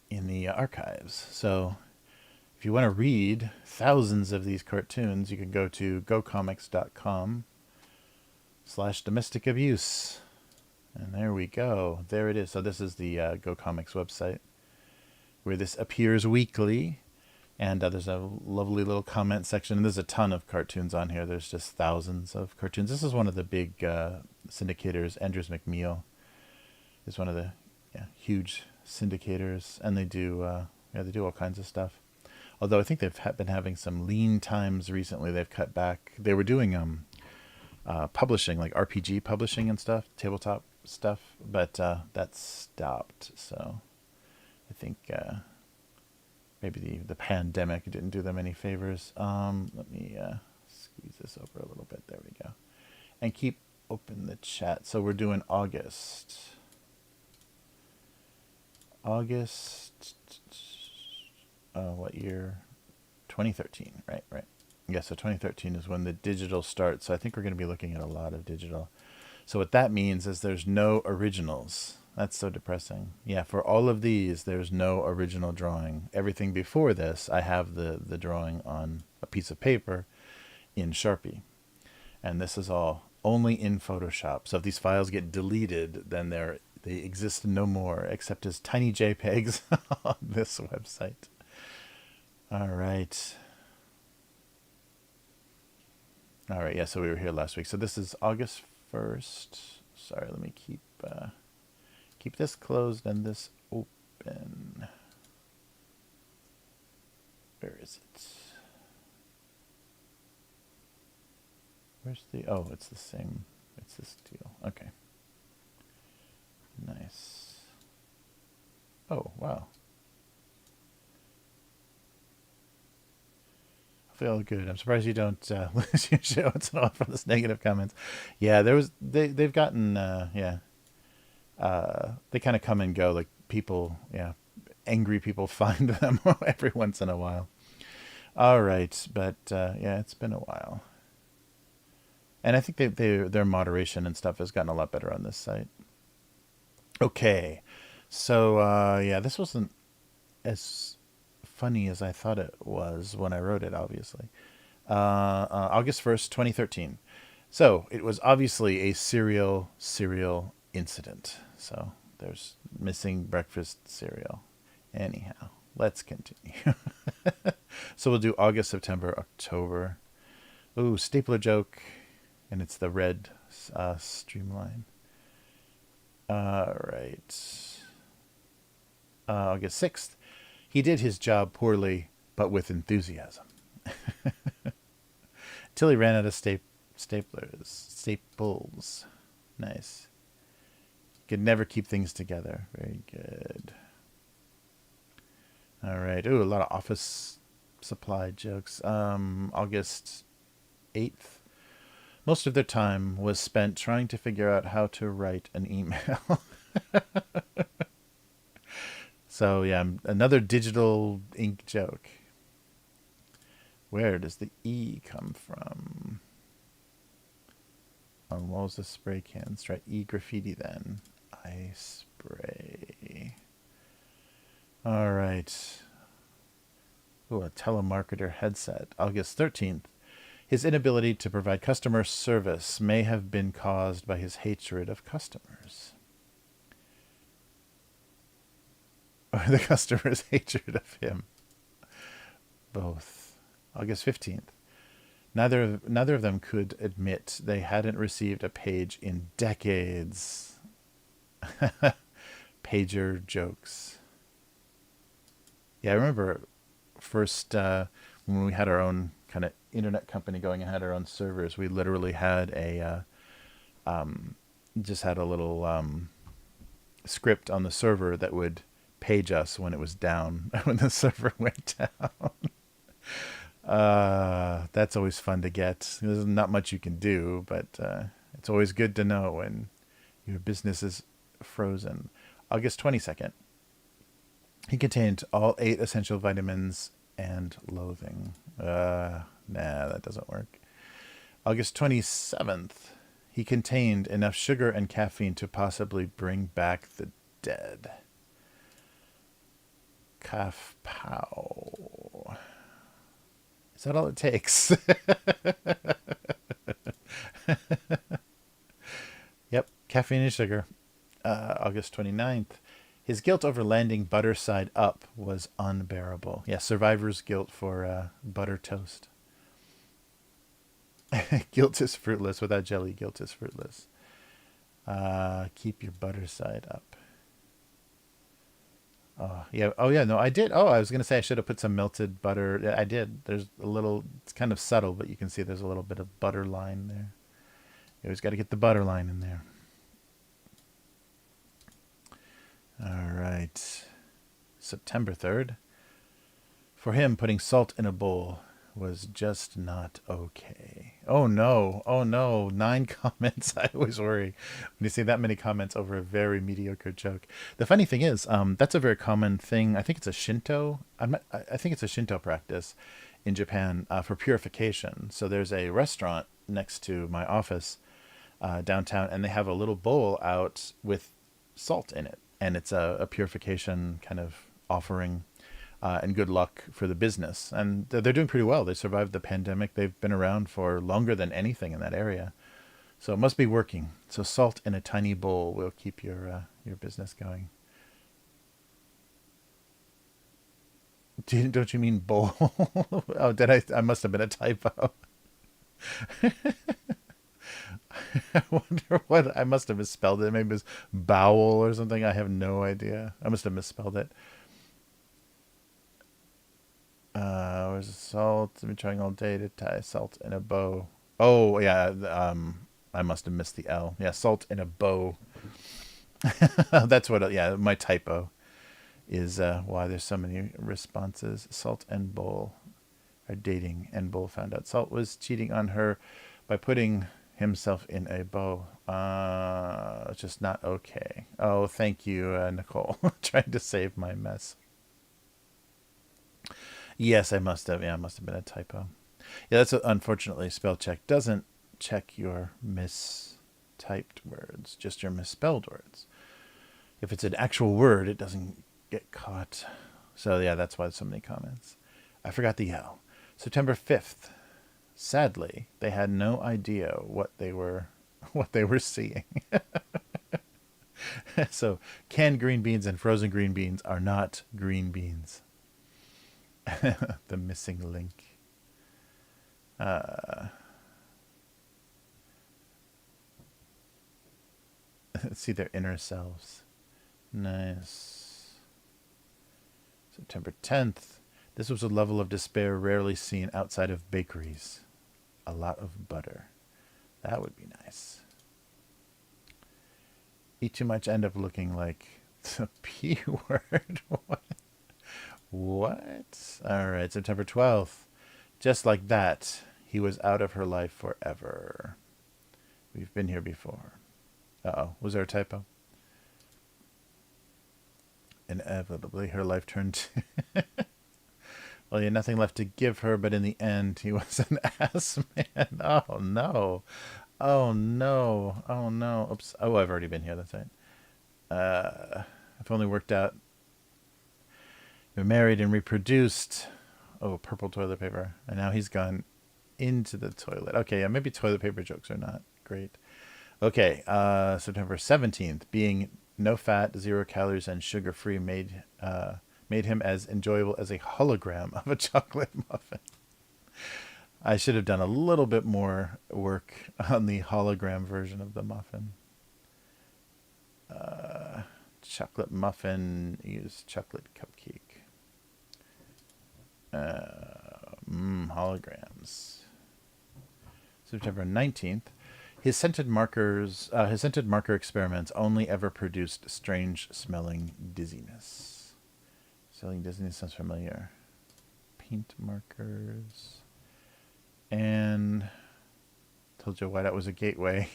in the archives. So if you want to read thousands of these cartoons, you can go to gocomics.com/domestic abuse, and there we go. There it is. So this is the Go Comics website where this appears weekly. And there's a lovely little comment section. And there's a ton of cartoons on here. There's just thousands of cartoons. This is one of the big syndicators. Andrews McMeel is one of the huge syndicators. And they do all kinds of stuff. Although I think they've been having some lean times recently. They've cut back. They were doing publishing, like RPG publishing and stuff, tabletop stuff. But that stopped. So I think... maybe the pandemic didn't do them any favors. Let me squeeze this over a little bit. There we go. And keep open the chat. So we're doing August. What year? 2013, right. Yeah, so 2013 is when the digital starts. So I think we're going to be looking at a lot of digital. So what that means is there's no originals. That's so depressing. Yeah, for all of these, there's no original drawing. Everything before this, I have the drawing on a piece of paper in Sharpie. And this is all only in Photoshop. So if these files get deleted, then they exist no more, except as tiny JPEGs on this website. All right. All right, yeah, so we were here last week. So this is August 1st. Sorry, let me keep this closed and this open. Where is it? Where's the... Oh, it's the same. It's this deal. Okay. Nice. Oh, wow. I feel good. I'm surprised you don't lose your show once in a while from this negative comments. Yeah, they've gotten, they kind of come and go. Like people, angry people find them every once in a while. All right, but it's been a while. And I think their moderation and stuff has gotten a lot better on this site. Okay, so this wasn't as funny as I thought it was when I wrote it, obviously. August 1st, 2013. So it was obviously a cereal incident. So there's missing breakfast cereal. Anyhow, let's continue. So we'll do August, September, October. Ooh, stapler joke. And it's the red streamline. All right. August 6th. He did his job poorly, but with enthusiasm. Till he ran out of staples. Nice. Could never keep things together. Very good. All right. Ooh, a lot of office supply jokes. August 8th. Most of their time was spent trying to figure out how to write an email. So, another digital ink joke. Where does the E come from? On walls of spray cans. Try E graffiti then. I spray. All right. Ooh, a telemarketer headset. August 13th. His inability to provide customer service may have been caused by his hatred of customers. Or the customer's hatred of him. Both. August 15th. Neither of them could admit they hadn't received a page in decades. Pager jokes. Yeah, I remember first when we had our own kind of internet company going and had our own servers, we literally had just had a little script on the server that would page us when it was down, when the server went down. That's always fun to get. There's not much you can do, but it's always good to know when your business is frozen. August 22nd. He contained all 8 essential vitamins and loathing. Nah, that doesn't work. August 27th. He contained enough sugar and caffeine to possibly bring back the dead. Calf pow. Is that all it takes? Yep, caffeine and sugar. August 29th. His guilt over landing butter side up was unbearable. Yeah, survivor's guilt for butter toast. Guilt is fruitless. Without jelly, guilt is fruitless. Keep your butter side up. Oh, yeah. Oh, yeah. No, I did. Oh, I was going to say I should have put some melted butter. I did. There's a little, it's kind of subtle, but you can see there's a little bit of butter line there. You always got to get the butter line in there. All right. September 3rd. For him, putting salt in a bowl was just not okay. Oh, no. Oh, no. 9 comments. I always worry when you see that many comments over a very mediocre joke. The funny thing is, that's a very common thing. I think it's a Shinto. I think it's a Shinto practice in Japan for purification. So there's a restaurant next to my office downtown, and they have a little bowl out with salt in it, and it's a purification kind of offering, and good luck for the business. And they're doing pretty well. They survived the pandemic. They've been around for longer than anything in that area, so it must be working. So salt in a tiny bowl will keep your business going. Don't you mean bowl? Oh, did I? I must have been a typo. I wonder what I must have misspelled it. Maybe it was bowel or something. I have no idea. I must have misspelled it. Where's the salt? I've been trying all day to tie salt in a bow. Oh yeah. I must have missed the L. Yeah, salt in a bow. That's what. Yeah, my typo is why there's so many responses. Salt and Bowl are dating, and Bowl found out Salt was cheating on her by putting himself in a bow. It's just not okay. Oh, thank you, Nicole. Trying to save my mess. Yes, I must have. Yeah, it must have been a typo. Yeah, that's unfortunately spell check doesn't check your mistyped words, just your misspelled words. If it's an actual word, it doesn't get caught. So yeah, that's why there's so many comments. I forgot the L. September 5th. Sadly, they had no idea what they were seeing. So canned green beans and frozen green beans are not green beans. The missing link. See their inner selves. Nice. September 10th. This was a level of despair rarely seen outside of bakeries. A lot of butter. That would be nice. Eat too much, end up looking like the P word. What? All right, September 12th. Just like that, he was out of her life forever. We've been here before. Uh-oh, was there a typo? Inevitably, her life turned to... Well, he had nothing left to give her, but in the end, he was an ass man. Oh, no. Oh, no. Oh, no. Oops. Oh, I've already been here. That's right. If only worked out. You're married and reproduced. Oh, purple toilet paper. And now he's gone into the toilet. Okay, yeah, maybe toilet paper jokes are not great. Okay, September 17th. Being no fat, 0 calories, and sugar-free made him as enjoyable as a hologram of a chocolate muffin. I should have done a little bit more work on the hologram version of the muffin. Chocolate muffin, use chocolate cupcake. Holograms. September 19th. His scented marker experiments only ever produced strange-smelling dizziness. Smelling dizziness sounds familiar. Paint markers. And told you why that was a gateway.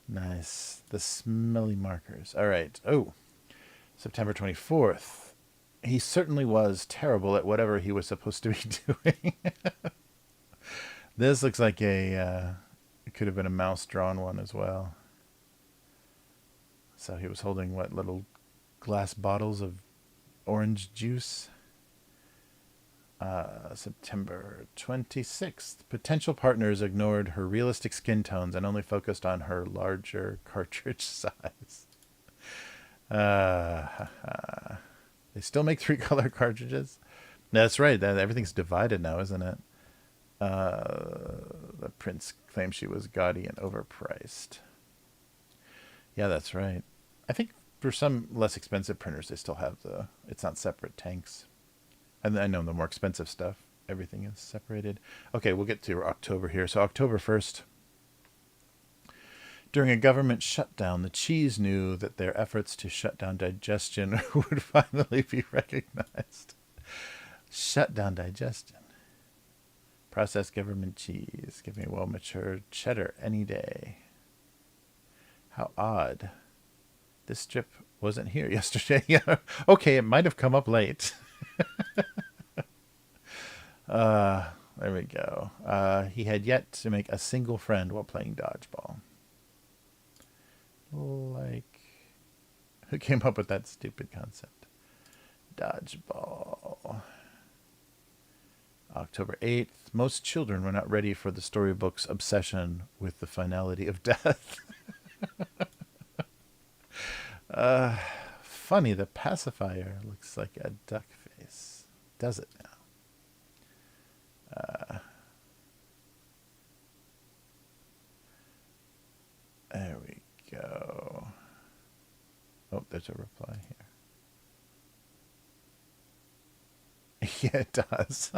Nice. The smelly markers. All right. Oh, September 24th. He certainly was terrible at whatever he was supposed to be doing. This looks like it could have been a mouse-drawn one as well. So he was holding, what, little glass bottles of orange juice? September 26th. Potential partners ignored her realistic skin tones and only focused on her larger cartridge size. They still make 3-color cartridges? That's right. Everything's divided now, isn't it? The prince claimed she was gaudy and overpriced. Yeah, that's right. I think for some less expensive printers, they still have it's not separate tanks. And I know the more expensive stuff, everything is separated. Okay, we'll get to October here. So October 1st. During a government shutdown, the cheese knew that their efforts to shut down digestion would finally be recognized. Shut down digestion. Processed government cheese. Give me a well-matured cheddar any day. How odd. This strip wasn't here yesterday. Okay, it might have come up late. There we go. He had yet to make a single friend while playing dodgeball. Like, who came up with that stupid concept? Dodgeball. October 8th. Most children were not ready for the storybook's obsession with the finality of death. Funny, the pacifier looks like a duck face. Does it now? There we go. Oh, there's a reply here. Yeah, it does.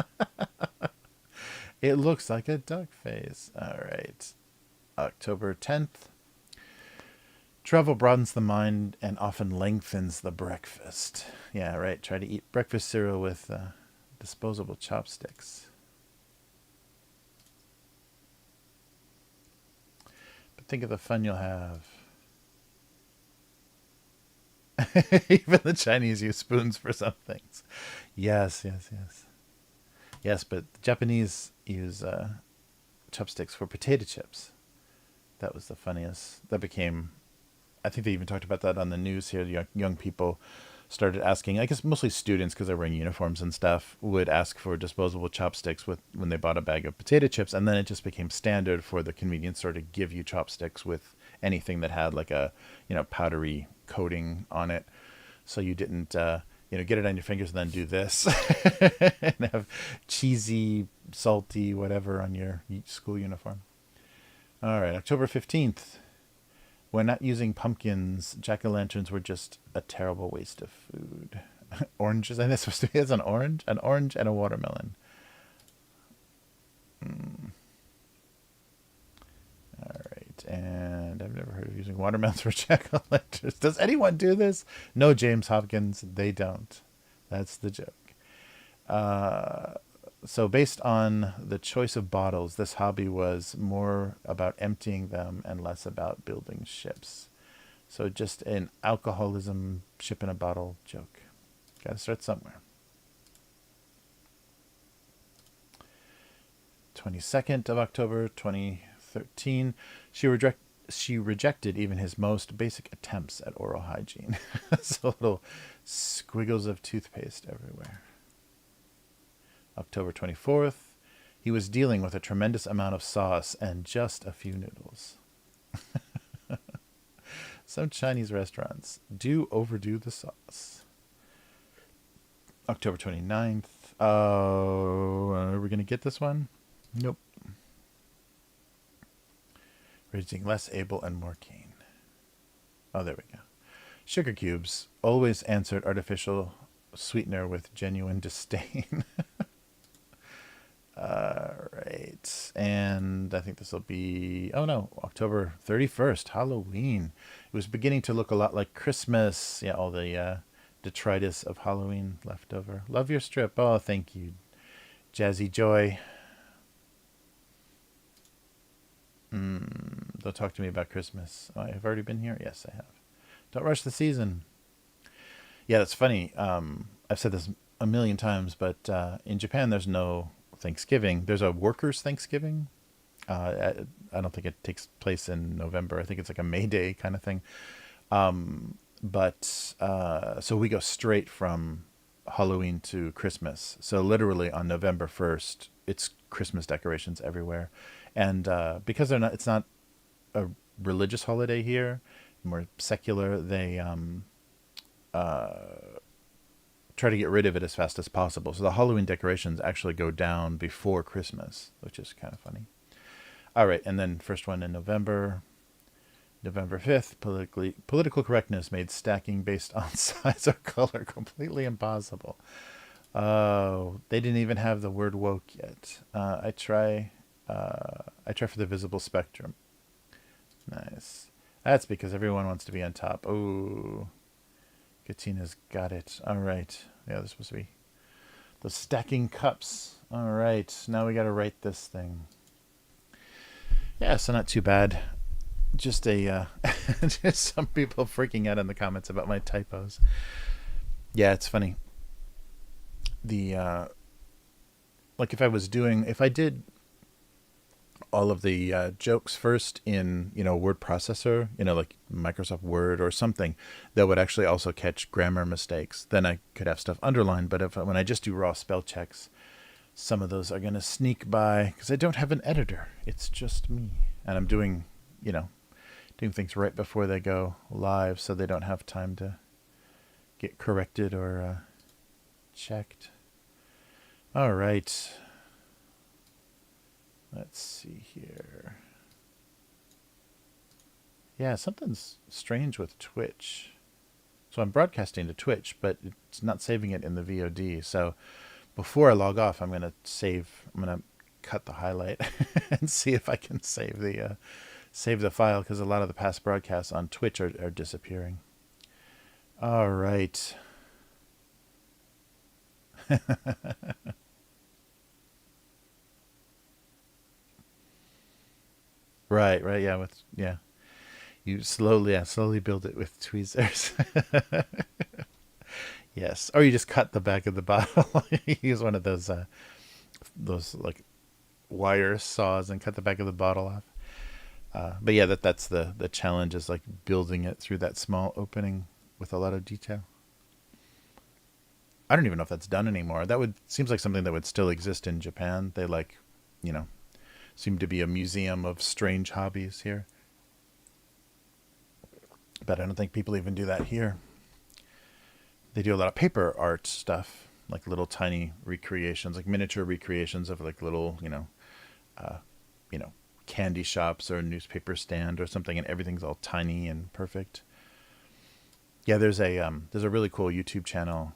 It looks like a duck face. All right. October 10th. Travel broadens the mind and often lengthens the breakfast. Yeah, right. Try to eat breakfast cereal with disposable chopsticks. But think of the fun you'll have. Even the Chinese use spoons for some things. Yes. Yes, but the Japanese use chopsticks for potato chips. That was the funniest. That became... I think they even talked about that on the news here. Young people started asking, I guess mostly students because they're wearing uniforms and stuff, would ask for disposable chopsticks when they bought a bag of potato chips. And then it just became standard for the convenience store to give you chopsticks with anything that had like a, powdery coating on it. So you didn't, get it on your fingers and then do this and have cheesy, salty, whatever on your school uniform. All right, October 15th. When not using pumpkins, jack-o'-lanterns were just a terrible waste of food. Oranges, and it's supposed to be as an orange and a watermelon. All right, and I've never heard of using watermelons for jack-o'-lanterns. Does anyone do this? No, James Hopkins, they don't. That's the joke. So based on the choice of bottles, this hobby was more about emptying them and less about building ships. So just an alcoholism ship in a bottle joke. Got to start somewhere. 22nd of October, 2013. She rejected even his most basic attempts at oral hygiene. So little squiggles of toothpaste everywhere. October 24th, he was dealing with a tremendous amount of sauce and just a few noodles. Some Chinese restaurants do overdo the sauce. October 29th. Oh, are we going to get this one? Nope. Raising less able and more keen. Oh, there we go. Sugar cubes always answered artificial sweetener with genuine disdain. Right. And I think this will be, October 31st, Halloween. It was beginning to look a lot like Christmas. Yeah, all the detritus of Halloween left over. Love your strip. Oh, thank you, Jazzy Joy. Don't talk to me about Christmas. Oh, I've already been here? Yes, I have. Don't rush the season. Yeah, that's funny. I've said this a million times, but in Japan, there's no Thanksgiving. There's a workers' Thanksgiving. I don't think it takes place in November. I think it's like a May Day kind of thing. So we go straight from Halloween to Christmas. So literally on November 1st, it's Christmas decorations everywhere. And because it's not a religious holiday here, more secular, they try to get rid of it as fast as possible. So the Halloween decorations actually go down before Christmas, which is kind of funny. All right, and then first one in November 5th, political correctness made stacking based on size or color completely impossible. Oh, they didn't even have the word woke yet. I try for the visible spectrum. Nice. That's because everyone wants to be on top. Oh, Katina's got it. All right. Yeah, there's supposed to be the stacking cups. All right. Now we got to write this thing. Yeah, so not too bad. Just just some people freaking out in the comments about my typos. Yeah, it's funny. The like if I did all of the jokes first in, word processor, like Microsoft Word or something that would actually also catch grammar mistakes, then I could have stuff underlined. But when I just do raw spell checks, some of those are going to sneak by because I don't have an editor. It's just me. And I'm doing things right before they go live so they don't have time to get corrected or checked. All right. Let's see here. Yeah, something's strange with Twitch. So I'm broadcasting to Twitch, but it's not saving it in the VOD. So before I log off, I'm going to cut the highlight and see if I can save the file, because a lot of the past broadcasts on Twitch are disappearing. All right. Right, yeah. You slowly build it with tweezers. Yes, or you just cut the back of the bottle. You use one of those like wire saws and cut the back of the bottle off. But yeah, that's the challenge, is like building it through that small opening with a lot of detail. I don't even know if that's done anymore. Seems like something that would still exist in Japan. They seem to be a museum of strange hobbies here. But I don't think people even do that here. They do a lot of paper art stuff, like little tiny recreations, like miniature recreations of like little, uh, candy shops or a newspaper stand or something, and everything's all tiny and perfect. Yeah, there's a really cool YouTube channel.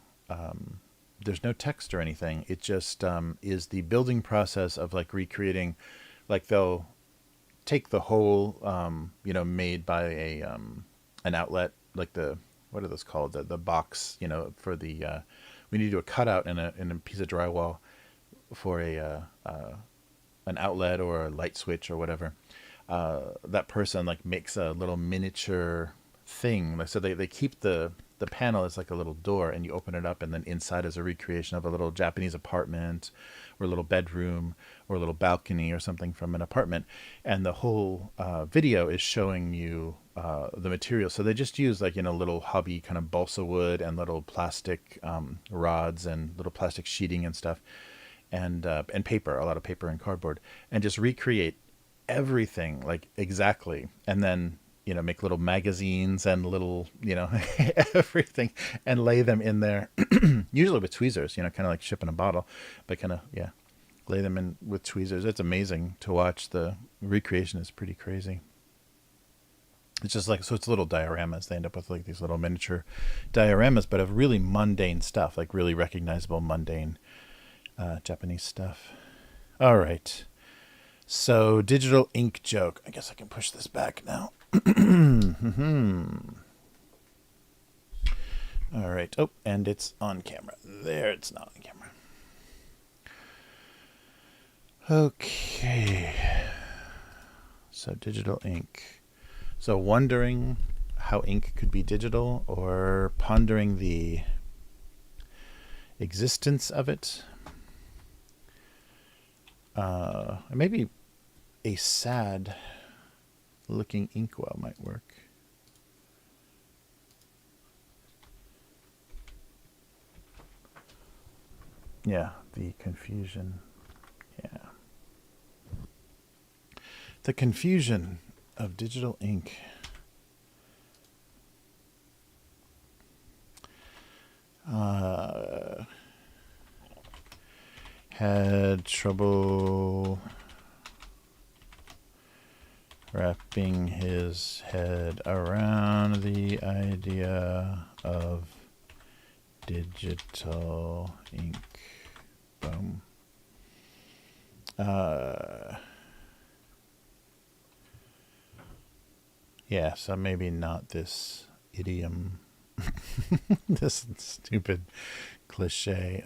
There's no text or anything. It just is the building process of like recreating. Like they'll take the whole, made by an outlet, like what are those called? The box, for the we need to do a cutout in a piece of drywall for an outlet or a light switch or whatever. That person like makes a little miniature thing. Like, so they keep the panel as like a little door, and you open it up, and then inside is a recreation of a little Japanese apartment or a little bedroom or a little balcony or something from an apartment. And the whole video is showing you the material. So they just use like, little hobby kind of balsa wood and little plastic rods and little plastic sheeting and stuff, and paper, a lot of paper and cardboard, and just recreate everything like exactly. And then make little magazines and little, everything, and lay them in there, usually with tweezers, kind of like shipping a bottle, but kind of, yeah, lay them in with tweezers. It's amazing to watch. The recreation is pretty crazy. It's just like, so it's little dioramas. They end up with like these little miniature dioramas, but of really mundane stuff, like really recognizable, mundane Japanese stuff. All right. So digital ink joke. I guess I can push this back now. All right. Oh, and it's on camera. There, it's not on camera. Okay. So digital ink. So wondering how ink could be digital, or pondering the existence of it. Maybe a sad looking inkwell might work. Yeah, the confusion. Yeah. The confusion of digital ink. Had trouble wrapping his head around the idea of digital ink. Boom. Yeah, so maybe not this idiom. This stupid cliche.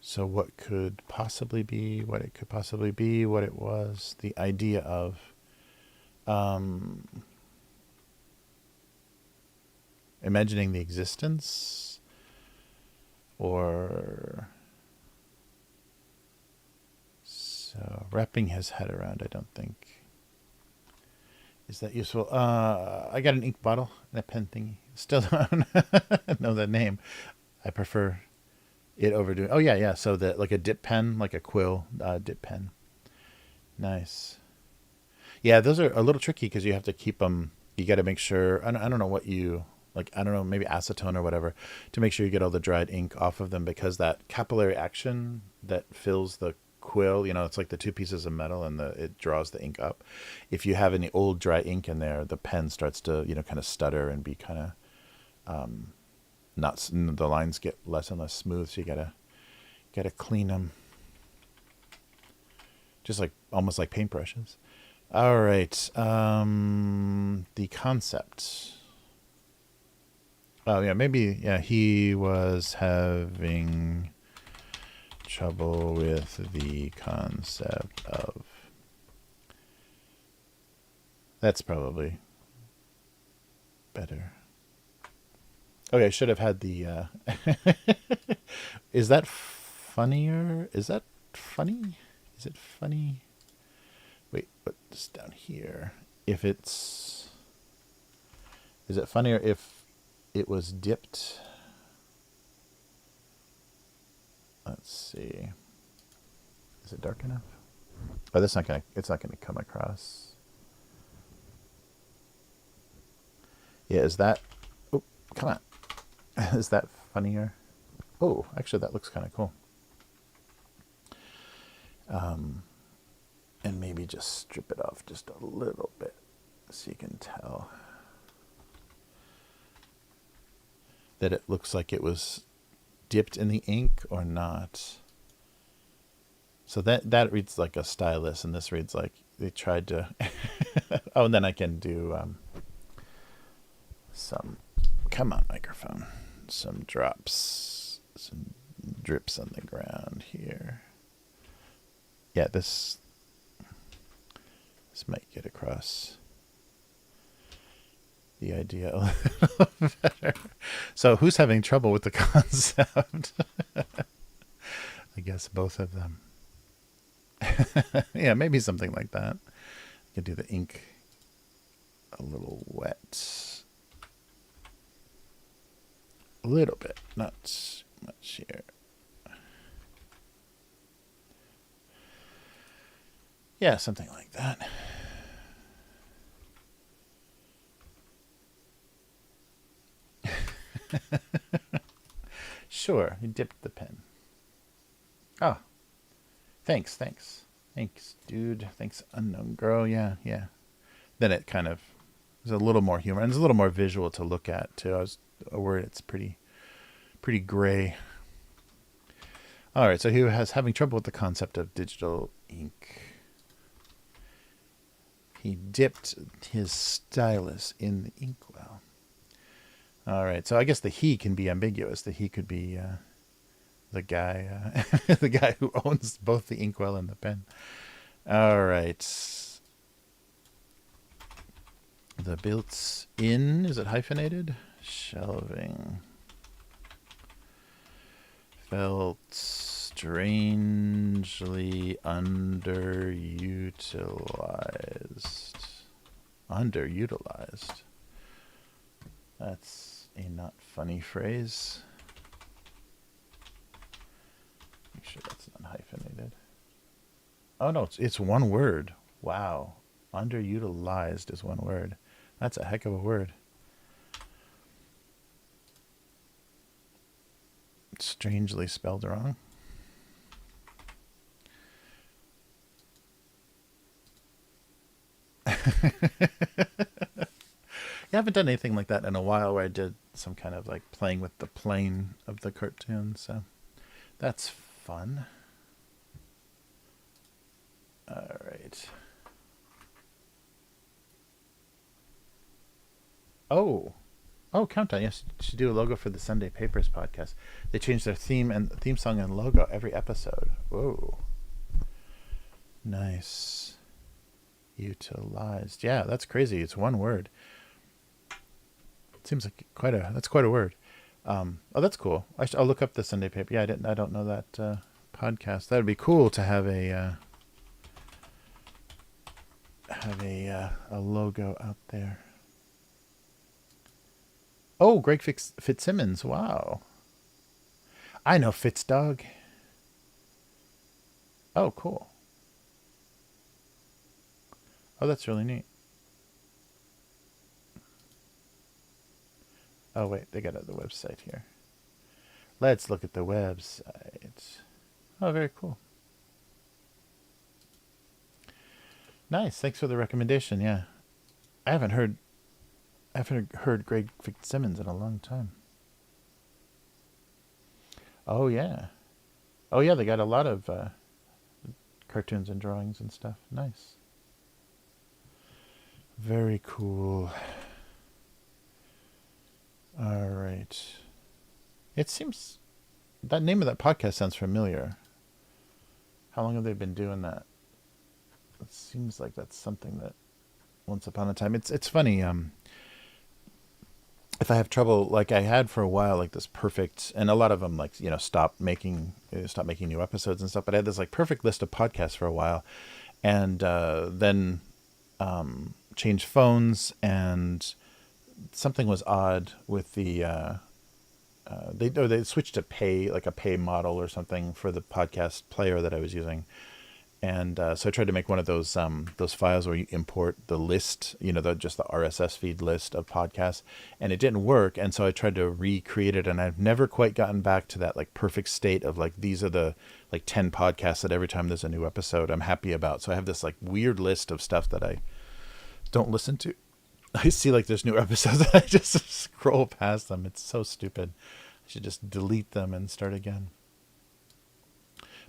So what could possibly be, what it could possibly be, what it was, the idea of, imagining the existence, or so wrapping his head around. I don't think is that useful. I got an ink bottle and a pen thingy. Still don't know the name. I prefer it overdoing. Oh yeah. So that like a dip pen, like a quill dip pen. Nice. Yeah, those are a little tricky because you have to keep them. You got to make sure. I don't know what you like. I don't know, maybe acetone or whatever, to make sure you get all the dried ink off of them, because that capillary action that fills the quill, it's like the two pieces of metal and it draws the ink up. If you have any old dry ink in there, the pen starts to kind of stutter and be kind of not. The lines get less and less smooth, so you gotta clean them, just like almost like paintbrushes. All right. The concept. Oh, yeah, maybe, yeah, he was having trouble with the concept of. That's probably better. Okay, I should have had the. Is that funnier? Is that funny? Is it funny? Wait, what's down here? If it's... Is it funnier if it was dipped? Let's see. Is it dark enough? Oh, it's not gonna come across. Yeah, is that... Oh, come on. Is that funnier? Oh, actually, that looks kind of cool. And maybe just strip it off just a little bit so you can tell that it looks like it was dipped in the ink or not. So that reads like a stylus, and this reads like they tried to... Oh, and then I can do some... Come on, microphone. Some drops, some drips on the ground here. Yeah, this might get across the idea a little better. So who's having trouble with the concept? I guess both of them. Yeah, maybe something like that. I could do the ink a little wet. A little bit, not much here. Yeah, something like that. Sure, you dipped the pen. Oh, thanks, dude. Thanks, unknown girl. Yeah. Then it kind of is a little more humor, and it's a little more visual to look at too. I was worried it's pretty gray. All right, so he has having trouble with the concept of digital ink. He dipped his stylus in the inkwell. All right, so I guess the he can be ambiguous. The he could be the guy, the guy who owns both the inkwell and the pen. All right. The built-in, is it hyphenated? Shelving. Felt strangely underutilized. Underutilized. That's a not funny phrase. Make sure that's not hyphenated. Oh no, it's one word. Wow. Underutilized is one word. That's a heck of a word. Strangely spelled wrong. I haven't done anything like that in a while, where I did some kind of like playing with the plane of the cartoon, so that's fun. All right. Oh, Countdown. Yes, you should do a logo for the Sunday Papers podcast. They changed their theme song and logo every episode. Whoa. Nice. Utilized. Yeah, that's crazy. It's one word. Seems like that's quite a word. Oh, that's cool. I'll look up the Sunday paper. Yeah, I don't know that podcast. That would be cool to have a logo out there. Oh, Greg Fitzsimmons. Wow. I know Fitzdog. Oh, cool. Oh, that's really neat. Oh, wait, they got the website here. Let's look at the website. Oh, very cool. Nice. Thanks for the recommendation. Yeah. I haven't heard Greg Fitzsimmons in a long time. Oh, yeah. Oh, yeah, they got a lot of cartoons and drawings and stuff. Nice. Very cool. All right. It seems that name of that podcast sounds familiar. How long have they been doing that? It seems like that's something that once upon a time. It's funny. If I have trouble, like I had for a while, like this perfect, and a lot of them, like stop making new episodes and stuff. But I had this like perfect list of podcasts for a while, and then changed phones, and something was odd with the. They switched to a pay model or something for the podcast player that I was using. And so I tried to make one of those files where you import the list, just the RSS feed list of podcasts, and it didn't work. And so I tried to recreate it, and I've never quite gotten back to that like perfect state of like these are the like 10 podcasts that every time there's a new episode I'm happy about. So I have this like weird list of stuff that I don't listen to. I see like there's new episodes and I just scroll past them. It's so stupid. I should just delete them and start again.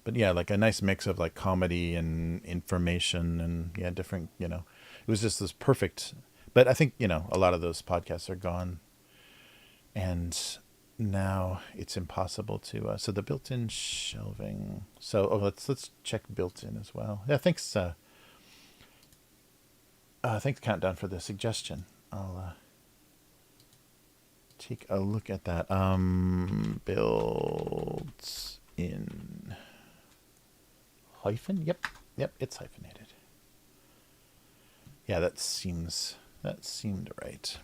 But yeah, like a nice mix of like comedy and information and different, it was just this perfect, but I think, a lot of those podcasts are gone and now it's impossible to, so the built-in shelving. So, let's check built-in as well. Yeah. Thanks. Thanks Countdown for the suggestion. I'll, take a look at that. Built in hyphen. Yep, it's hyphenated. Yeah, that seemed right.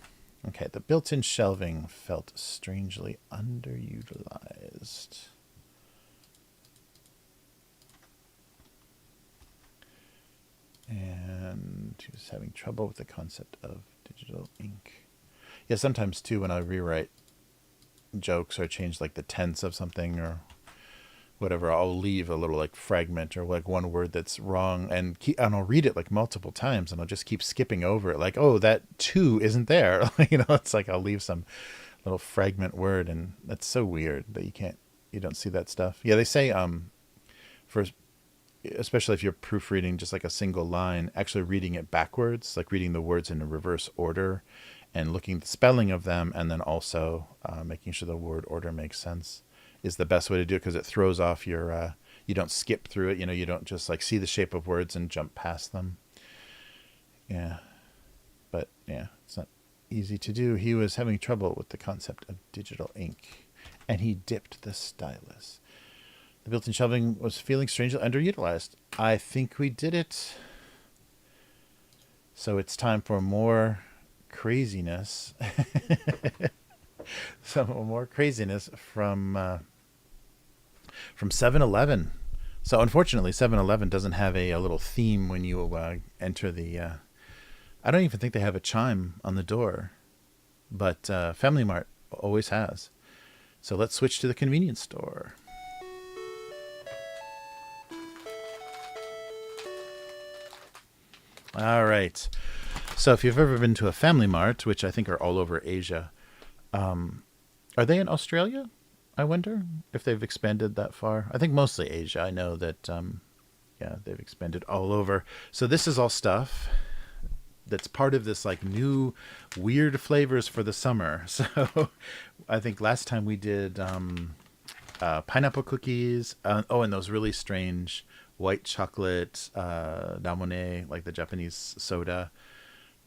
Okay, the built-in shelving felt strangely underutilized. And he was having trouble with the concept of digital ink. Yeah, sometimes too when I rewrite jokes or change like the tense of something or whatever, I'll leave a little like fragment or like one word that's wrong and I'll read it like multiple times and I'll just keep skipping over it. Like, oh, that "to" isn't there. It's like I'll leave some little fragment word, and that's so weird that you don't see that stuff. Yeah, they say especially if you're proofreading just like a single line, actually reading it backwards, like reading the words in a reverse order and looking at the spelling of them, and then also making sure the word order makes sense is the best way to do it, because it throws off your, you don't skip through it, you don't just like see the shape of words and jump past them. Yeah. But yeah, it's not easy to do. He was having trouble with the concept of digital ink, and he dipped the stylus. The built-in shelving was feeling strangely underutilized. I think we did it. So it's time for more craziness. Some more craziness from 7-Eleven. So unfortunately, 7-Eleven doesn't have a little theme when you enter the... I don't even think they have a chime on the door. But Family Mart always has. So let's switch to the convenience store. All right. So if you've ever been to a Family Mart, which I think are all over Asia, are they in Australia? I wonder if they've expanded that far. I think mostly Asia. I know that, they've expanded all over. So this is all stuff that's part of this like new weird flavors for the summer. So I think last time we did pineapple cookies. And those really strange white chocolate Damone, like the Japanese soda.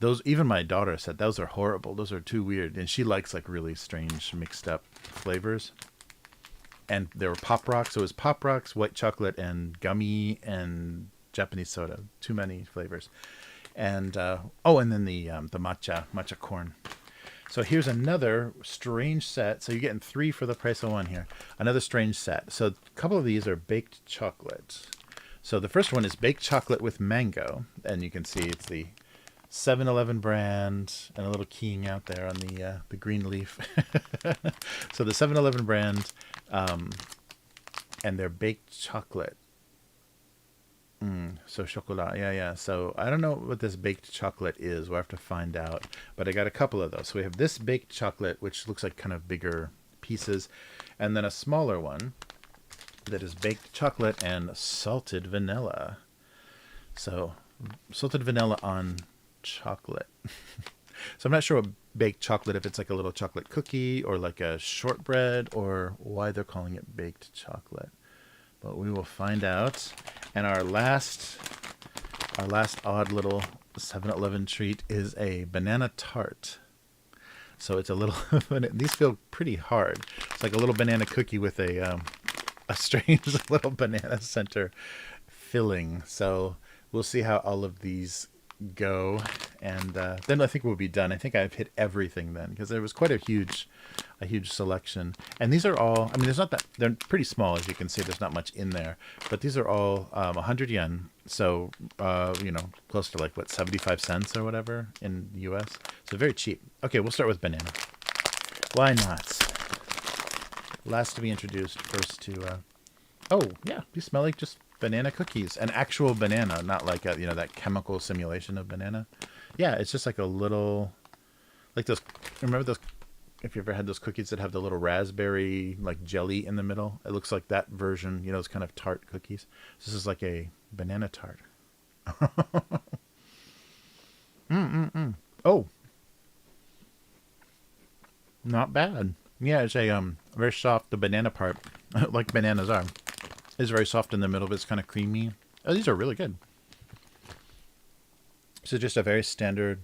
Those, even my daughter said those are horrible. Those are too weird, and she likes like really strange mixed up flavors. And there were Pop Rocks. So it was Pop Rocks, white chocolate, and gummy, and Japanese soda. Too many flavors. And and then the matcha corn. So here's another strange set. So you're getting 3 for the price of 1 here. Another strange set. So a couple of these are baked chocolate. So the first one is baked chocolate with mango, and you can see it's the 7-Eleven brand, and a little keying out there on the green leaf. So the 7-Eleven brand, and they're baked chocolate. So chocolat, yeah. So I don't know what this baked chocolate is. We'll have to find out. But I got a couple of those. So we have this baked chocolate, which looks like kind of bigger pieces, and then a smaller one that is baked chocolate and salted vanilla. So salted vanilla on chocolate. So I'm not sure what baked chocolate, if it's like a little chocolate cookie or like a shortbread, or why they're calling it baked chocolate. But we will find out. And our last odd little 7-Eleven treat is a banana tart. So it's a little, these feel pretty hard. It's like a little banana cookie with a strange little banana center filling. So we'll see how all of these go, and then I think we'll be done. I think I've hit everything then, because there was quite a huge selection. And these are all, I mean, there's not that, they're pretty small, as you can see. There's not much in there, but these are all 100 yen, so close to like what, 75 cents or whatever in the US. So very cheap. Okay, we'll start with banana. Why not? Last to be introduced, first to oh yeah, these smell like just banana cookies, an actual banana, not like a, that chemical simulation of banana. Yeah, it's just like a little, like those, remember those, if you ever had those cookies that have the little raspberry like jelly in the middle? It looks like that version, those kind of tart cookies. This is like a banana tart. Oh, not bad. Yeah, it's a very soft, the banana part, like bananas are, is very soft in the middle, but it's kind of creamy. Oh, these are really good. So just a very standard,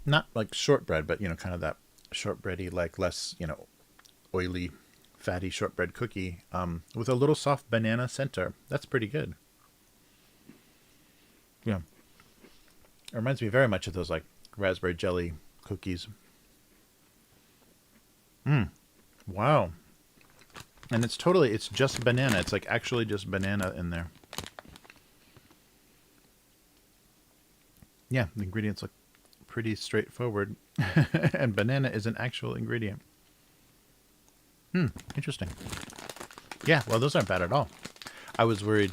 not like shortbread, but kind of that shortbready, like less oily, fatty shortbread cookie, with a little soft banana center. That's pretty good. Yeah, it reminds me very much of those like raspberry jelly cookies. Wow. And it's just banana. It's like actually just banana in there. Yeah, the ingredients look pretty straightforward. And banana is an actual ingredient. Interesting. Yeah, well, those aren't bad at all. I was worried.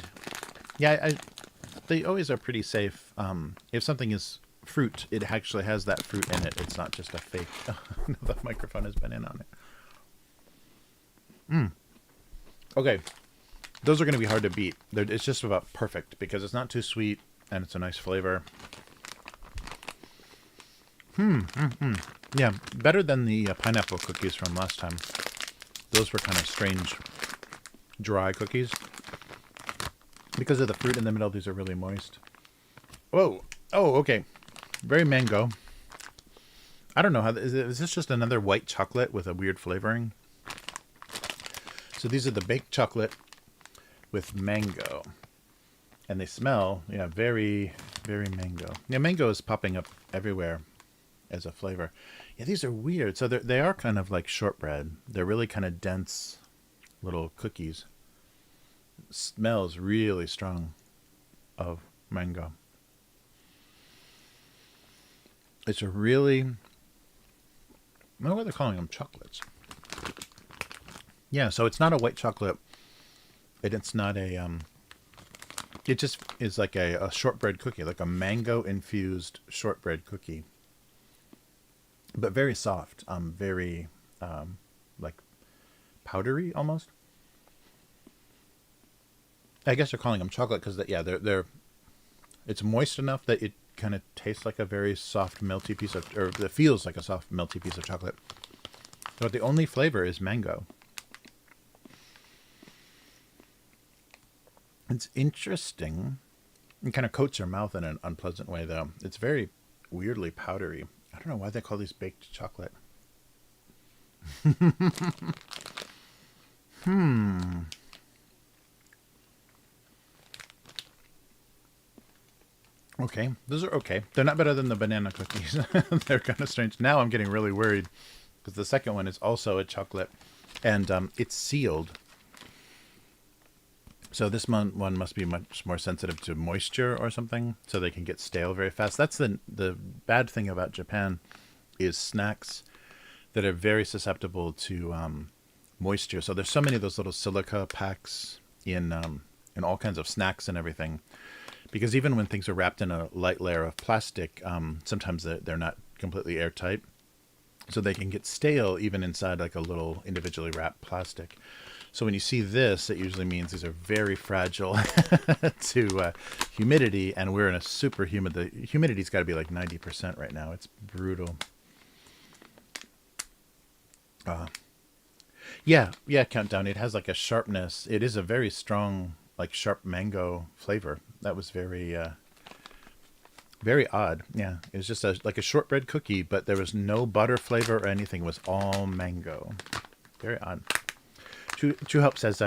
Yeah, they always are pretty safe. If something is fruit, it actually has that fruit in it. It's not just a fake. No, the microphone has banana on it. Okay, those are going to be hard to beat. It's just about perfect because it's not too sweet and it's a nice flavor. Yeah, better than the pineapple cookies from last time. Those were kind of strange, dry cookies. Because of the fruit in the middle, these are really moist. Whoa! Oh, okay. Very mango. I don't know how. Is this just another white chocolate with a weird flavoring? So these are the baked chocolate with mango. And they smell, very, very mango. Yeah, mango is popping up everywhere as a flavor. Yeah, these are weird. So they are kind of like shortbread. They're really kind of dense little cookies. It smells really strong of mango. It's a really, I don't know why they're calling them chocolates. Yeah, so it's not a white chocolate. It's not a, it just is like a shortbread cookie, like a mango-infused shortbread cookie. But very soft, very, like, powdery, almost. I guess they're calling them chocolate because, they're, it's moist enough that it kind of tastes like a very soft, melty piece of, or it feels like a soft, melty piece of chocolate. But the only flavor is mango. It's interesting It kind of coats your mouth in an unpleasant way, though. It's very weirdly powdery. I don't know why they call these baked chocolate. Okay, those are okay. They're not better than the banana cookies. They're kind of strange. Now I'm getting really worried because the second one is also a chocolate, and it's sealed. So this one must be much more sensitive to moisture or something, so they can get stale very fast. That's the bad thing about Japan, is snacks that are very susceptible to moisture. So there's so many of those little silica packs in all kinds of snacks and everything, because even when things are wrapped in a light layer of plastic, sometimes they're not completely airtight, so they can get stale even inside like a little individually wrapped plastic. So when you see this, it usually means these are very fragile to humidity, and we're in a super humid. The humidity's got to be like 90% right now. It's brutal. Yeah, Countdown. It has like a sharpness. It is a very strong, like sharp mango flavor. That was very, very odd. Yeah, it was just like a shortbread cookie, but there was no butter flavor or anything. It was all mango. Very odd. True Help says,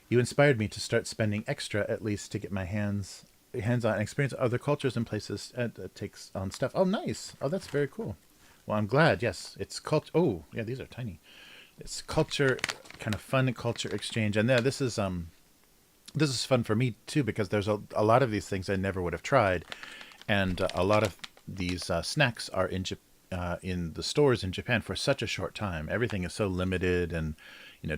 you inspired me to start spending extra, at least to get my hands on and experience other cultures and places takes on stuff. Oh, nice. Oh, that's very cool. Well, I'm glad. Yes, it's culture. Oh, yeah, these are tiny. It's culture, kind of fun culture exchange. And yeah, this is fun for me too, because there's a lot of these things I never would have tried, and a lot of these snacks are in the stores in Japan for such a short time. Everything is so limited and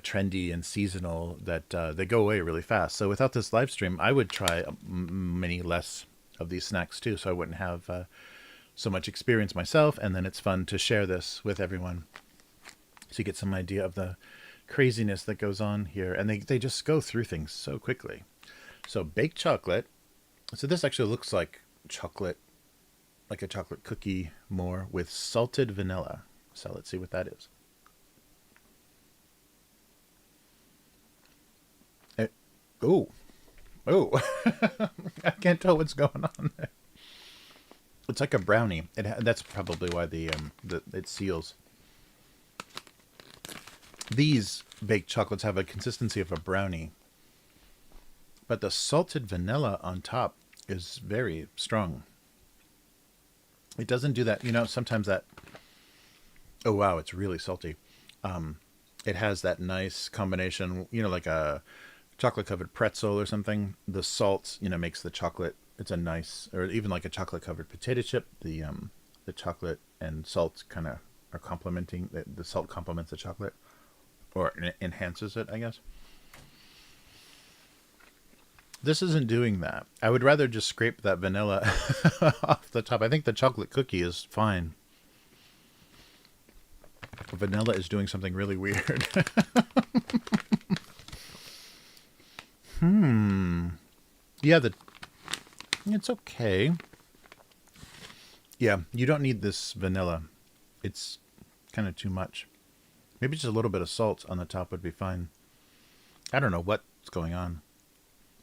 trendy and seasonal that they go away really fast. So without this live stream, I would try many less of these snacks too, so I wouldn't have so much experience myself. And then it's fun to share this with everyone, so you get some idea of the craziness that goes on here. And they just go through things so quickly. So baked chocolate. So this actually looks like chocolate, like a chocolate cookie more, with salted vanilla. So let's see what that is. Oh, I can't tell what's going on there. It's like a brownie. That's probably why it seals. These baked chocolates have a consistency of a brownie, but the salted vanilla on top is very strong. It doesn't do that. Sometimes that... Oh, wow, it's really salty. It has that nice combination, like a chocolate-covered pretzel or something. The salt, makes the chocolate... It's a nice... Or even like a chocolate-covered potato chip. The chocolate and salt kind of are complementing... The salt complements the chocolate. Or enhances it, I guess. This isn't doing that. I would rather just scrape that vanilla off the top. I think the chocolate cookie is fine. Vanilla is doing something really weird. Yeah, it's okay. Yeah, you don't need this vanilla. It's kind of too much. Maybe just a little bit of salt on the top would be fine. I don't know what's going on.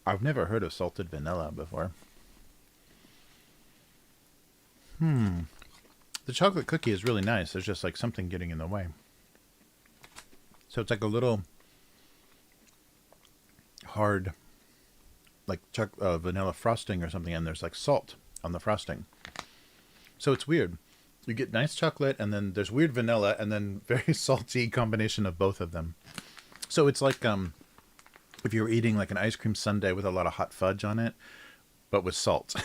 I've never heard of salted vanilla before. The chocolate cookie is really nice. There's just like something getting in the way. So it's like a little hard, like vanilla frosting or something, and there's like salt on the frosting. So it's weird. You get nice chocolate, and then there's weird vanilla, and then very salty combination of both of them. So it's like if you were eating like an ice cream sundae with a lot of hot fudge on it, but with salt.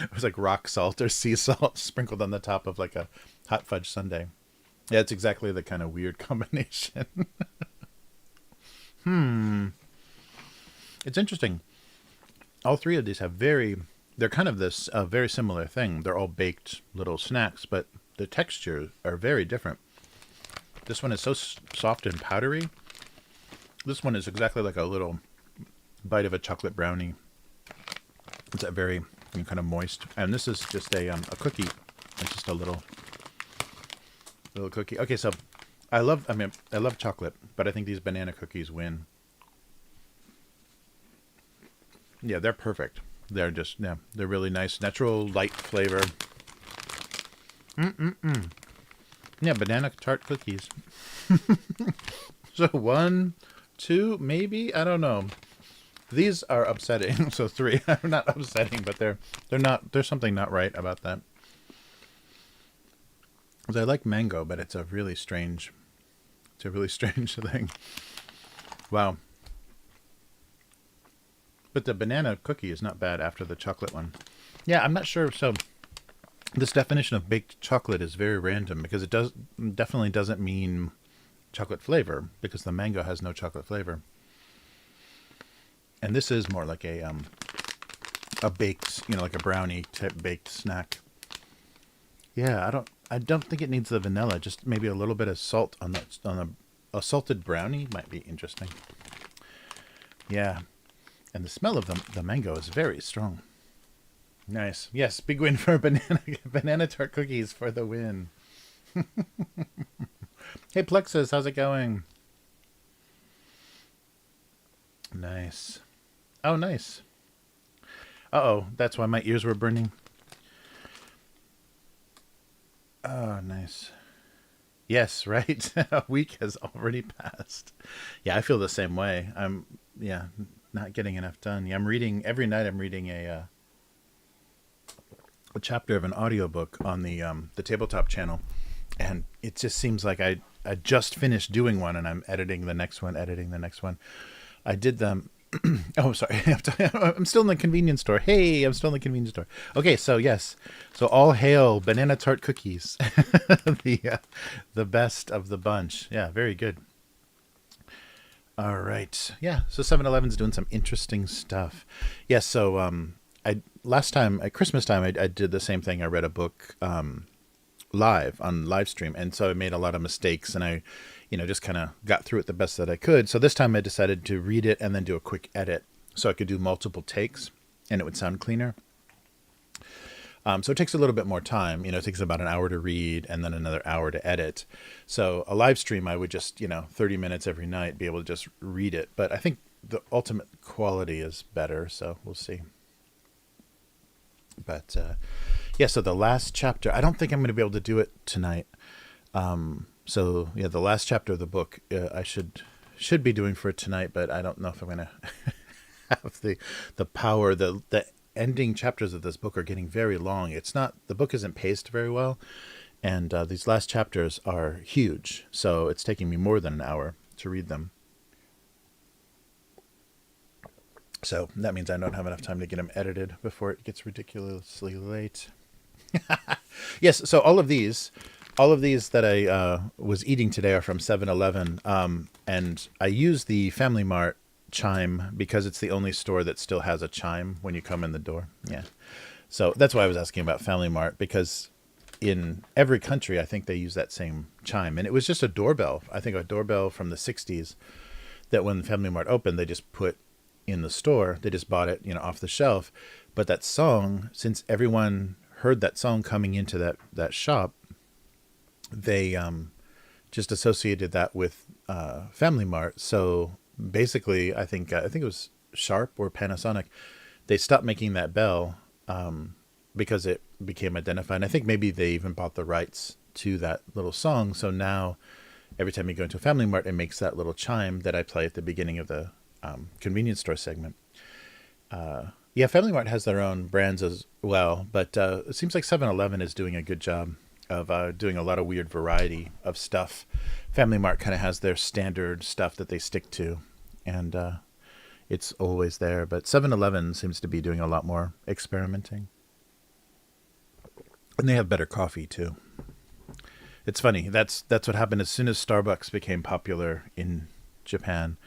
It was like rock salt or sea salt sprinkled on the top of like a hot fudge sundae. Yeah, it's exactly the kind of weird combination. It's interesting. All three of these have they're kind of this very similar thing. They're all baked little snacks, but the textures are very different. This one is so soft and powdery. This one is exactly like a little bite of a chocolate brownie. It's a very kind of moist. And this is just a cookie. It's just a little cookie. Okay, so I love chocolate, but I think these banana cookies win. Yeah, they're perfect. They're just, yeah, they're really nice, natural, light flavor. Yeah, banana tart cookies. So 1, 2, maybe? I don't know. These are upsetting. So 3 are not upsetting, but they're not. There's something not right about that. 'Cause I like mango, but it's a really strange thing. Wow. But the banana cookie is not bad after the chocolate one. Yeah, I'm not sure. So this definition of baked chocolate is very random because it definitely doesn't mean chocolate flavor because the mango has no chocolate flavor. And this is more like a baked, like a brownie type baked snack. Yeah, I don't think it needs the vanilla. Just maybe a little bit of salt on a salted brownie might be interesting. Yeah, and the smell of the mango is very strong. Nice. Yes, big win for banana tart cookies for the win. Hey Plexus, how's it going? Nice. Oh, nice. Uh-oh, that's why my ears were burning. Oh, nice. Yes, right? A week has already passed. Yeah, I feel the same way. I'm not getting enough done. Yeah, every night I'm reading a chapter of an audiobook on the tabletop channel, and it just seems like I just finished doing one and I'm editing the next one. I did them. Oh, sorry. I'm still in the convenience store. Hey, I'm still in the convenience store. Okay, so yes. So all hail banana tart cookies. The best of the bunch. Yeah, very good. All right. Yeah, so 7-Eleven's doing some interesting stuff. Yeah, so I last time at Christmas time I did the same thing. I read a book live on live stream, and so I made a lot of mistakes, and I just kind of got through it the best that I could. So this time I decided to read it and then do a quick edit so I could do multiple takes and it would sound cleaner. So it takes a little bit more time. It takes about an hour to read and then another hour to edit. So a live stream, I would just 30 minutes every night be able to just read it, but I think the ultimate quality is better, so we'll see. But yeah, so the last chapter, I don't think I'm going to be able to do it tonight. So yeah, the last chapter of the book I should be doing for tonight, but I don't know if I'm going to have the power. The ending chapters of this book are getting very long. The book isn't paced very well, and these last chapters are huge, so it's taking me more than an hour to read them. So that means I don't have enough time to get them edited before it gets ridiculously late. Yes, so all of these that I was eating today are from 7-Eleven, and I use the Family Mart chime because it's the only store that still has a chime when you come in the door. Yeah, so that's why I was asking about Family Mart, because in every country I think they use that same chime, and it was just a doorbell. I think a doorbell from the 60s that when Family Mart opened, they just put in the store. They just bought it, off the shelf. But that song, since everyone heard that song coming into that shop, they just associated that with Family Mart. So basically, I think it was Sharp or Panasonic. They stopped making that bell because it became identified. And I think maybe they even bought the rights to that little song. So now, every time you go into a Family Mart, it makes that little chime that I play at the beginning of the convenience store segment. Yeah, Family Mart has their own brands as well, but it seems like 7-Eleven is doing a good job of doing a lot of weird variety of stuff. Family Mart kind of has their standard stuff that they stick to, and it's always there. But 7-Eleven seems to be doing a lot more experimenting. And they have better coffee, too. It's funny. That's what happened as soon as Starbucks became popular in Japan.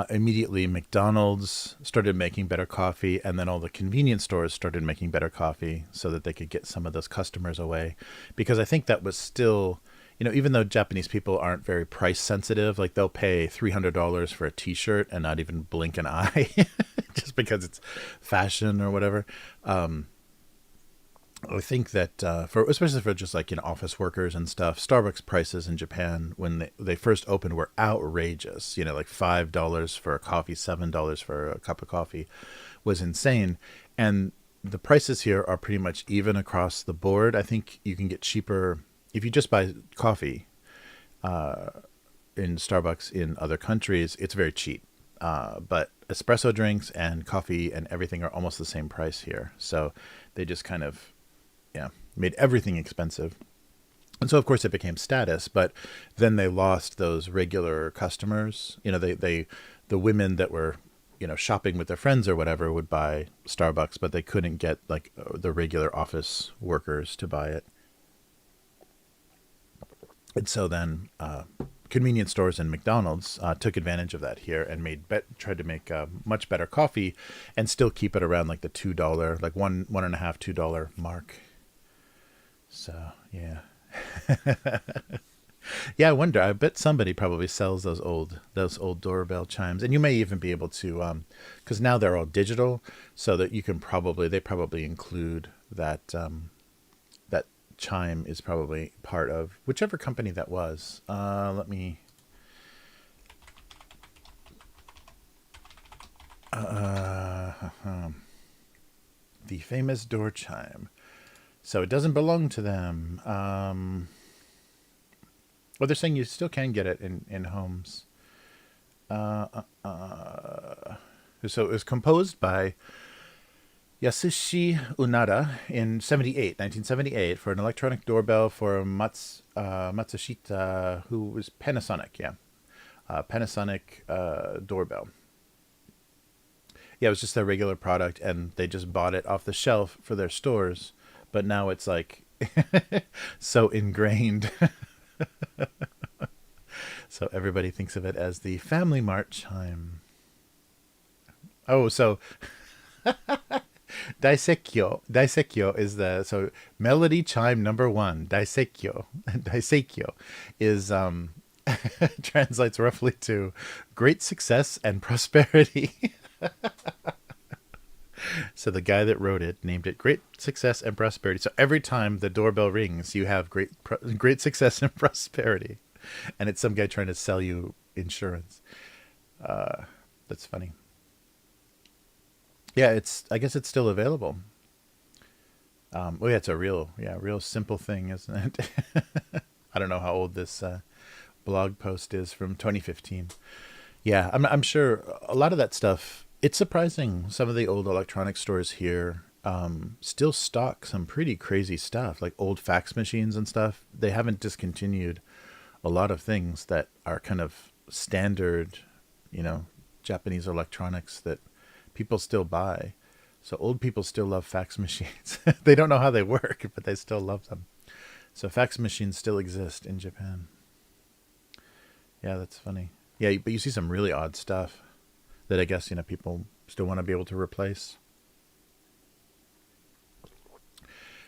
Immediately, McDonald's started making better coffee, and then all the convenience stores started making better coffee so that they could get some of those customers away. Because I think that was still, even though Japanese people aren't very price sensitive, like they'll pay $300 for a t-shirt and not even blink an eye just because it's fashion or whatever. I think that especially for just like office workers and stuff, Starbucks prices in Japan when they first opened were outrageous. Like $5 for a coffee, $7 for a cup of coffee, was insane. And the prices here are pretty much even across the board. I think you can get cheaper if you just buy coffee in Starbucks in other countries. It's very cheap. But espresso drinks and coffee and everything are almost the same price here. So they just kind of, yeah, made everything expensive. And so, of course, it became status, but then they lost those regular customers. The women that were, shopping with their friends or whatever would buy Starbucks, but they couldn't get like the regular office workers to buy it. And so then convenience stores and McDonald's took advantage of that here and tried to make much better coffee and still keep it around like the $2, like one and a half, $2 mark. So, yeah. Yeah, I wonder. I bet somebody probably sells those old doorbell chimes, and you may even be able to, because now they're all digital, so that they probably include that that chime is probably part of whichever company that was. Let me. The famous door chime. So it doesn't belong to them. Well, they're saying you still can get it in homes. So it was composed by Yasushi Unada in 1978, for an electronic doorbell for Matsushita, who was Panasonic, yeah. Panasonic doorbell. Yeah, it was just a regular product, and they just bought it off the shelf for their stores. But now it's like so ingrained. So everybody thinks of it as the Family Mart chime. Oh, so Daisekyo is so melody chime number 1. Daisekyo is translates roughly to great success and prosperity. So the guy that wrote it named it Great Success and Prosperity. So every time the doorbell rings, you have great success and prosperity. And it's some guy trying to sell you insurance. That's funny. Yeah, I guess it's still available. Yeah, it's a real simple thing, isn't it? I don't know how old this blog post is, from 2015. Yeah, I'm sure a lot of that stuff. It's surprising. Some of the old electronic stores here still stock some pretty crazy stuff, like old fax machines and stuff. They haven't discontinued a lot of things that are kind of standard, Japanese electronics that people still buy. So old people still love fax machines. They don't know how they work, but they still love them. So fax machines still exist in Japan. Yeah, that's funny. Yeah, but you see some really odd stuff that I guess, people still want to be able to replace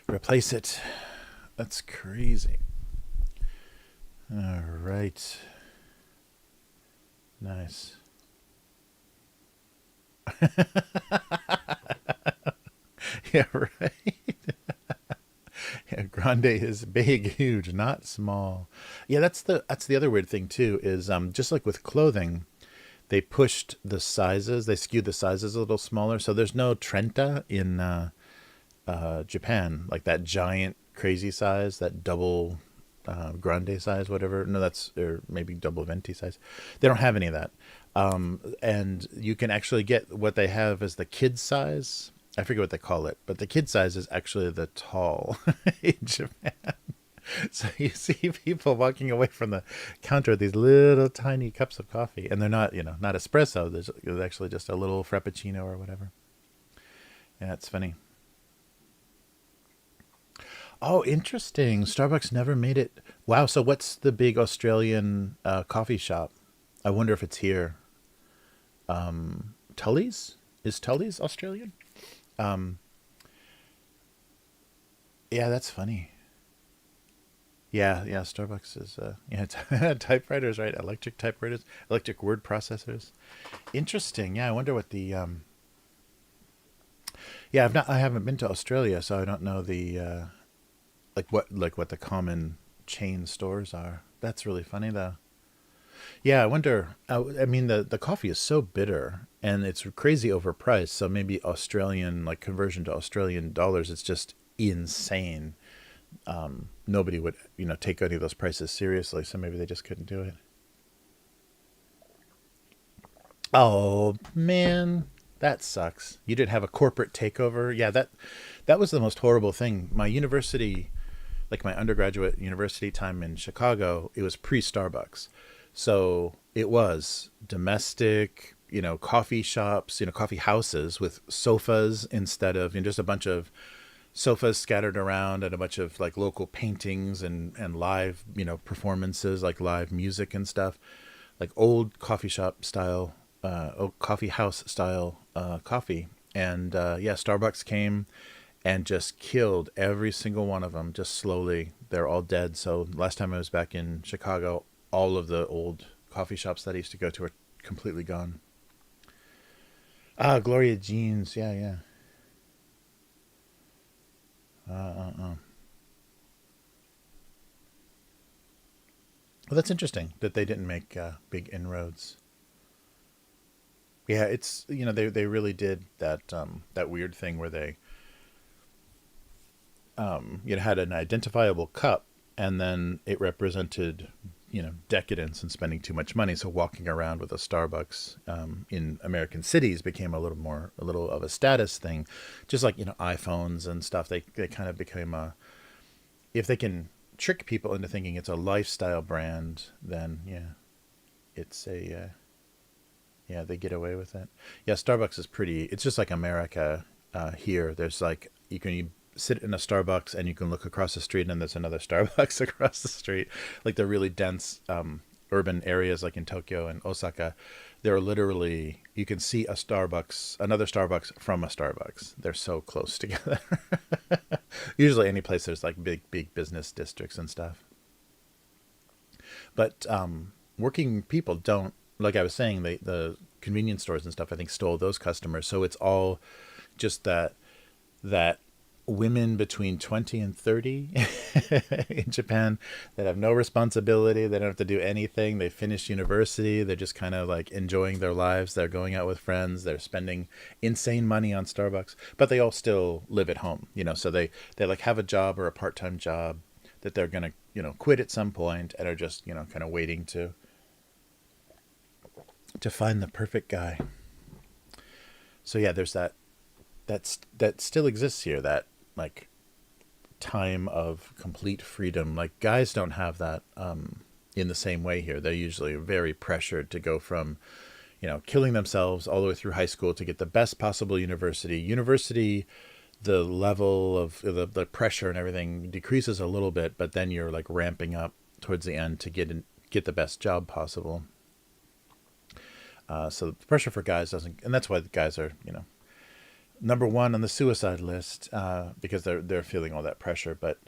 it. That's crazy. All right. Nice. Yeah, right. Yeah, grande is big, huge, not small. Yeah, that's the other weird thing too, is just like with clothing, they pushed the sizes, they skewed the sizes a little smaller. So there's no Trenta in Japan, like that giant crazy size, that double grande size, whatever. No, or maybe double venti size. They don't have any of that. And you can actually get what they have as the kid size. I forget what they call it, but the kid size is actually the tall in Japan. So you see people walking away from the counter with these little tiny cups of coffee, and they're not, not espresso. There's actually just a little frappuccino or whatever. Yeah, it's funny. Oh, interesting. Starbucks never made it. Wow. So what's the big Australian coffee shop? I wonder if it's here. Tully's? Is Tully's Australian? Yeah, that's funny. Yeah, Starbucks is typewriters, right? Electric typewriters, electric word processors. Interesting. Yeah, I wonder what the yeah, I haven't been to Australia, so I don't know the what the common chain stores are. That's really funny though. Yeah, I wonder. I mean, the coffee is so bitter and it's crazy overpriced. So maybe Australian, like conversion to Australian dollars, it's just insane. Nobody would, take any of those prices seriously. So maybe they just couldn't do it. Oh man, that sucks. You did have a corporate takeover. Yeah, that was the most horrible thing. My university, like my undergraduate university time in Chicago, it was pre Starbucks. So it was domestic, coffee shops, coffee houses with sofas instead of, just a bunch of sofas scattered around and a bunch of like local paintings and live, performances, like live music and stuff, like old coffee shop style, old coffee house style coffee. And yeah, Starbucks came and just killed every single one of them, just slowly. They're all dead. So last time I was back in Chicago, all of the old coffee shops that I used to go to are completely gone. Ah, Gloria Jeans. Yeah, yeah. Well, that's interesting that they didn't make big inroads. Yeah, it's they really did that weird thing where they had an identifiable cup, and then it represented decadence and spending too much money. So walking around with a Starbucks in American cities became a little of a status thing, just like iPhones and stuff. They kind of became a, if they can trick people into thinking it's a lifestyle brand, then yeah, it's a yeah, they get away with it. Yeah, Starbucks is pretty. It's just like America here. There's like you sit in a Starbucks and you can look across the street and there's another Starbucks across the street. Like the really dense urban areas like in Tokyo and Osaka, there are literally, you can see a Starbucks, another Starbucks from a Starbucks. They're so close together. Usually any place there's like big business districts and stuff. But working people don't, like I was saying, the convenience stores and stuff I think stole those customers. So it's all just that women between 20 and 30 in Japan that have no responsibility. They don't have to do anything. They finish university. They're just kind of like enjoying their lives. They're going out with friends. They're spending insane money on Starbucks, but they all still live at home, so they like have a job or a part-time job that they're going to, quit at some point and are just, kind of waiting to find the perfect guy. So yeah, there's that still exists here, that like time of complete freedom. Like guys don't have that in the same way here. They're usually very pressured to go from, killing themselves all the way through high school to get the best possible university. The level of the pressure and everything decreases a little bit, but then you're like ramping up towards the end to get the best job possible. So the pressure for guys doesn't, and that's why the guys are, number one on the suicide list, because they're feeling all that pressure. But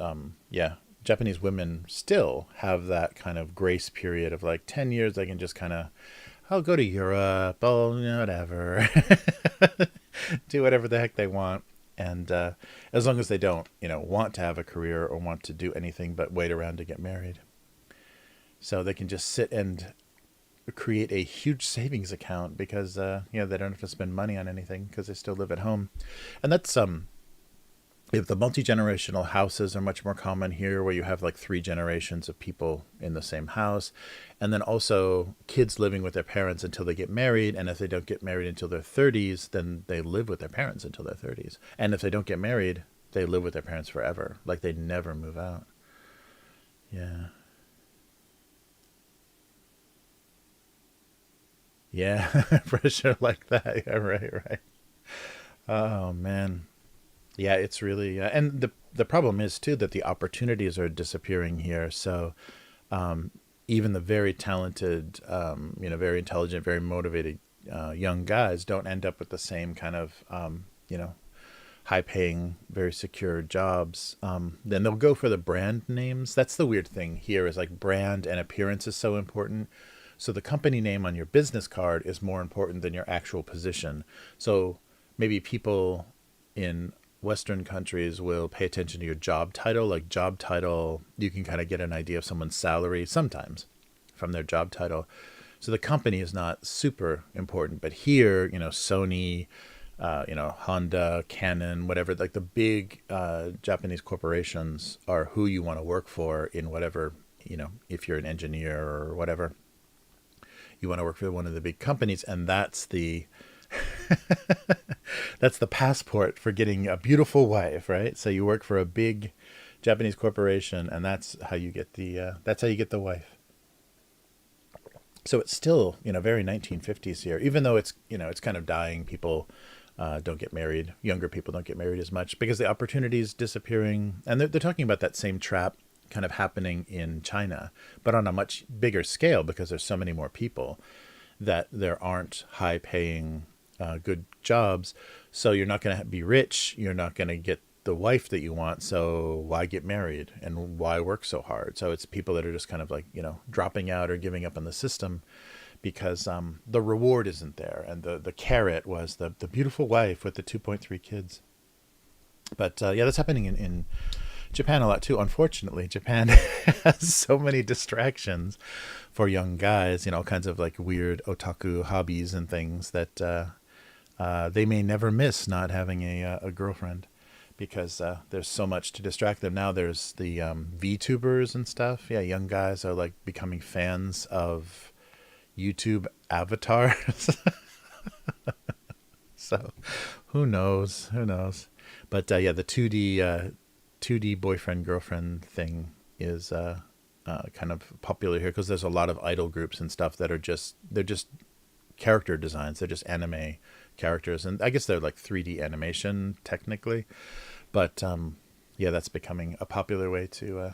yeah, Japanese women still have that kind of grace period of like 10 years. They can just kind of, I'll go to Europe, oh whatever, do whatever the heck they want, and as long as they don't, want to have a career or want to do anything but wait around to get married, so they can just sit and create a huge savings account because they don't have to spend money on anything because they still live at home. And that's if the multi-generational houses are much more common here, where you have like three generations of people in the same house, and then also kids living with their parents until they get married. And if they don't get married until their 30s, then they live with their parents until their 30s. And if they don't get married, they live with their parents forever, like they never move out. Yeah. Yeah, pressure like that. Yeah, right, right. Oh man. Yeah, it's really and the problem is too that the opportunities are disappearing here. So um, even the very talented, very intelligent, very motivated young guys don't end up with the same kind of high paying, very secure jobs. Then they'll go for the brand names. That's the weird thing here, is like brand and appearance is so important. So the company name on your business card is more important than your actual position. So maybe people in Western countries will pay attention to your job title. Like job title, you can kind of get an idea of someone's salary sometimes from their job title. So the company is not super important, but here, Sony, Honda, Canon, whatever, like the big Japanese corporations are who you want to work for in whatever, if you're an engineer or whatever, you want to work for one of the big companies, and that's the that's the passport for getting a beautiful wife, right? So you work for a big Japanese corporation, and that's how you get the wife. So it's still, very 1950s here, even though it's kind of dying. People don't get married. Younger people don't get married as much because the opportunity is disappearing. And they're talking about that same trap kind of happening in China, but on a much bigger scale because there's so many more people that there aren't high paying, good jobs. So you're not going to be rich. You're not going to get the wife that you want. So why get married and why work so hard? So it's people that are just kind of like, dropping out or giving up on the system because the reward isn't there. And the carrot was the beautiful wife with the 2.3 kids. But that's happening in Japan a lot too. Unfortunately, Japan has so many distractions for young guys, all kinds of like weird otaku hobbies and things that they may never miss not having a girlfriend because there's so much to distract them. Now there's the VTubers and stuff. Yeah, young guys are like becoming fans of YouTube avatars. So who knows? But the 2D boyfriend girlfriend thing is kind of popular here because there's a lot of idol groups and stuff that are they're just character designs. They're just anime characters, and I guess they're like 3D animation technically, but that's becoming a popular way to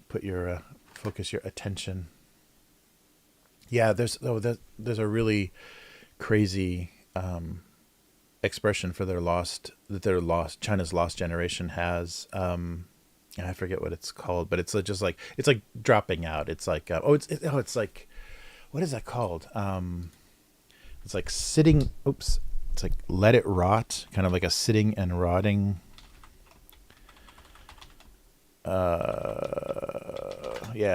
put your focus your attention. There's a really crazy expression for China's lost generation has. I forget what it's called, but it's just like it's like dropping out. It's like it's like, what is that called? It's like sitting. Oops. It's like let it rot, kind of like a sitting and rotting.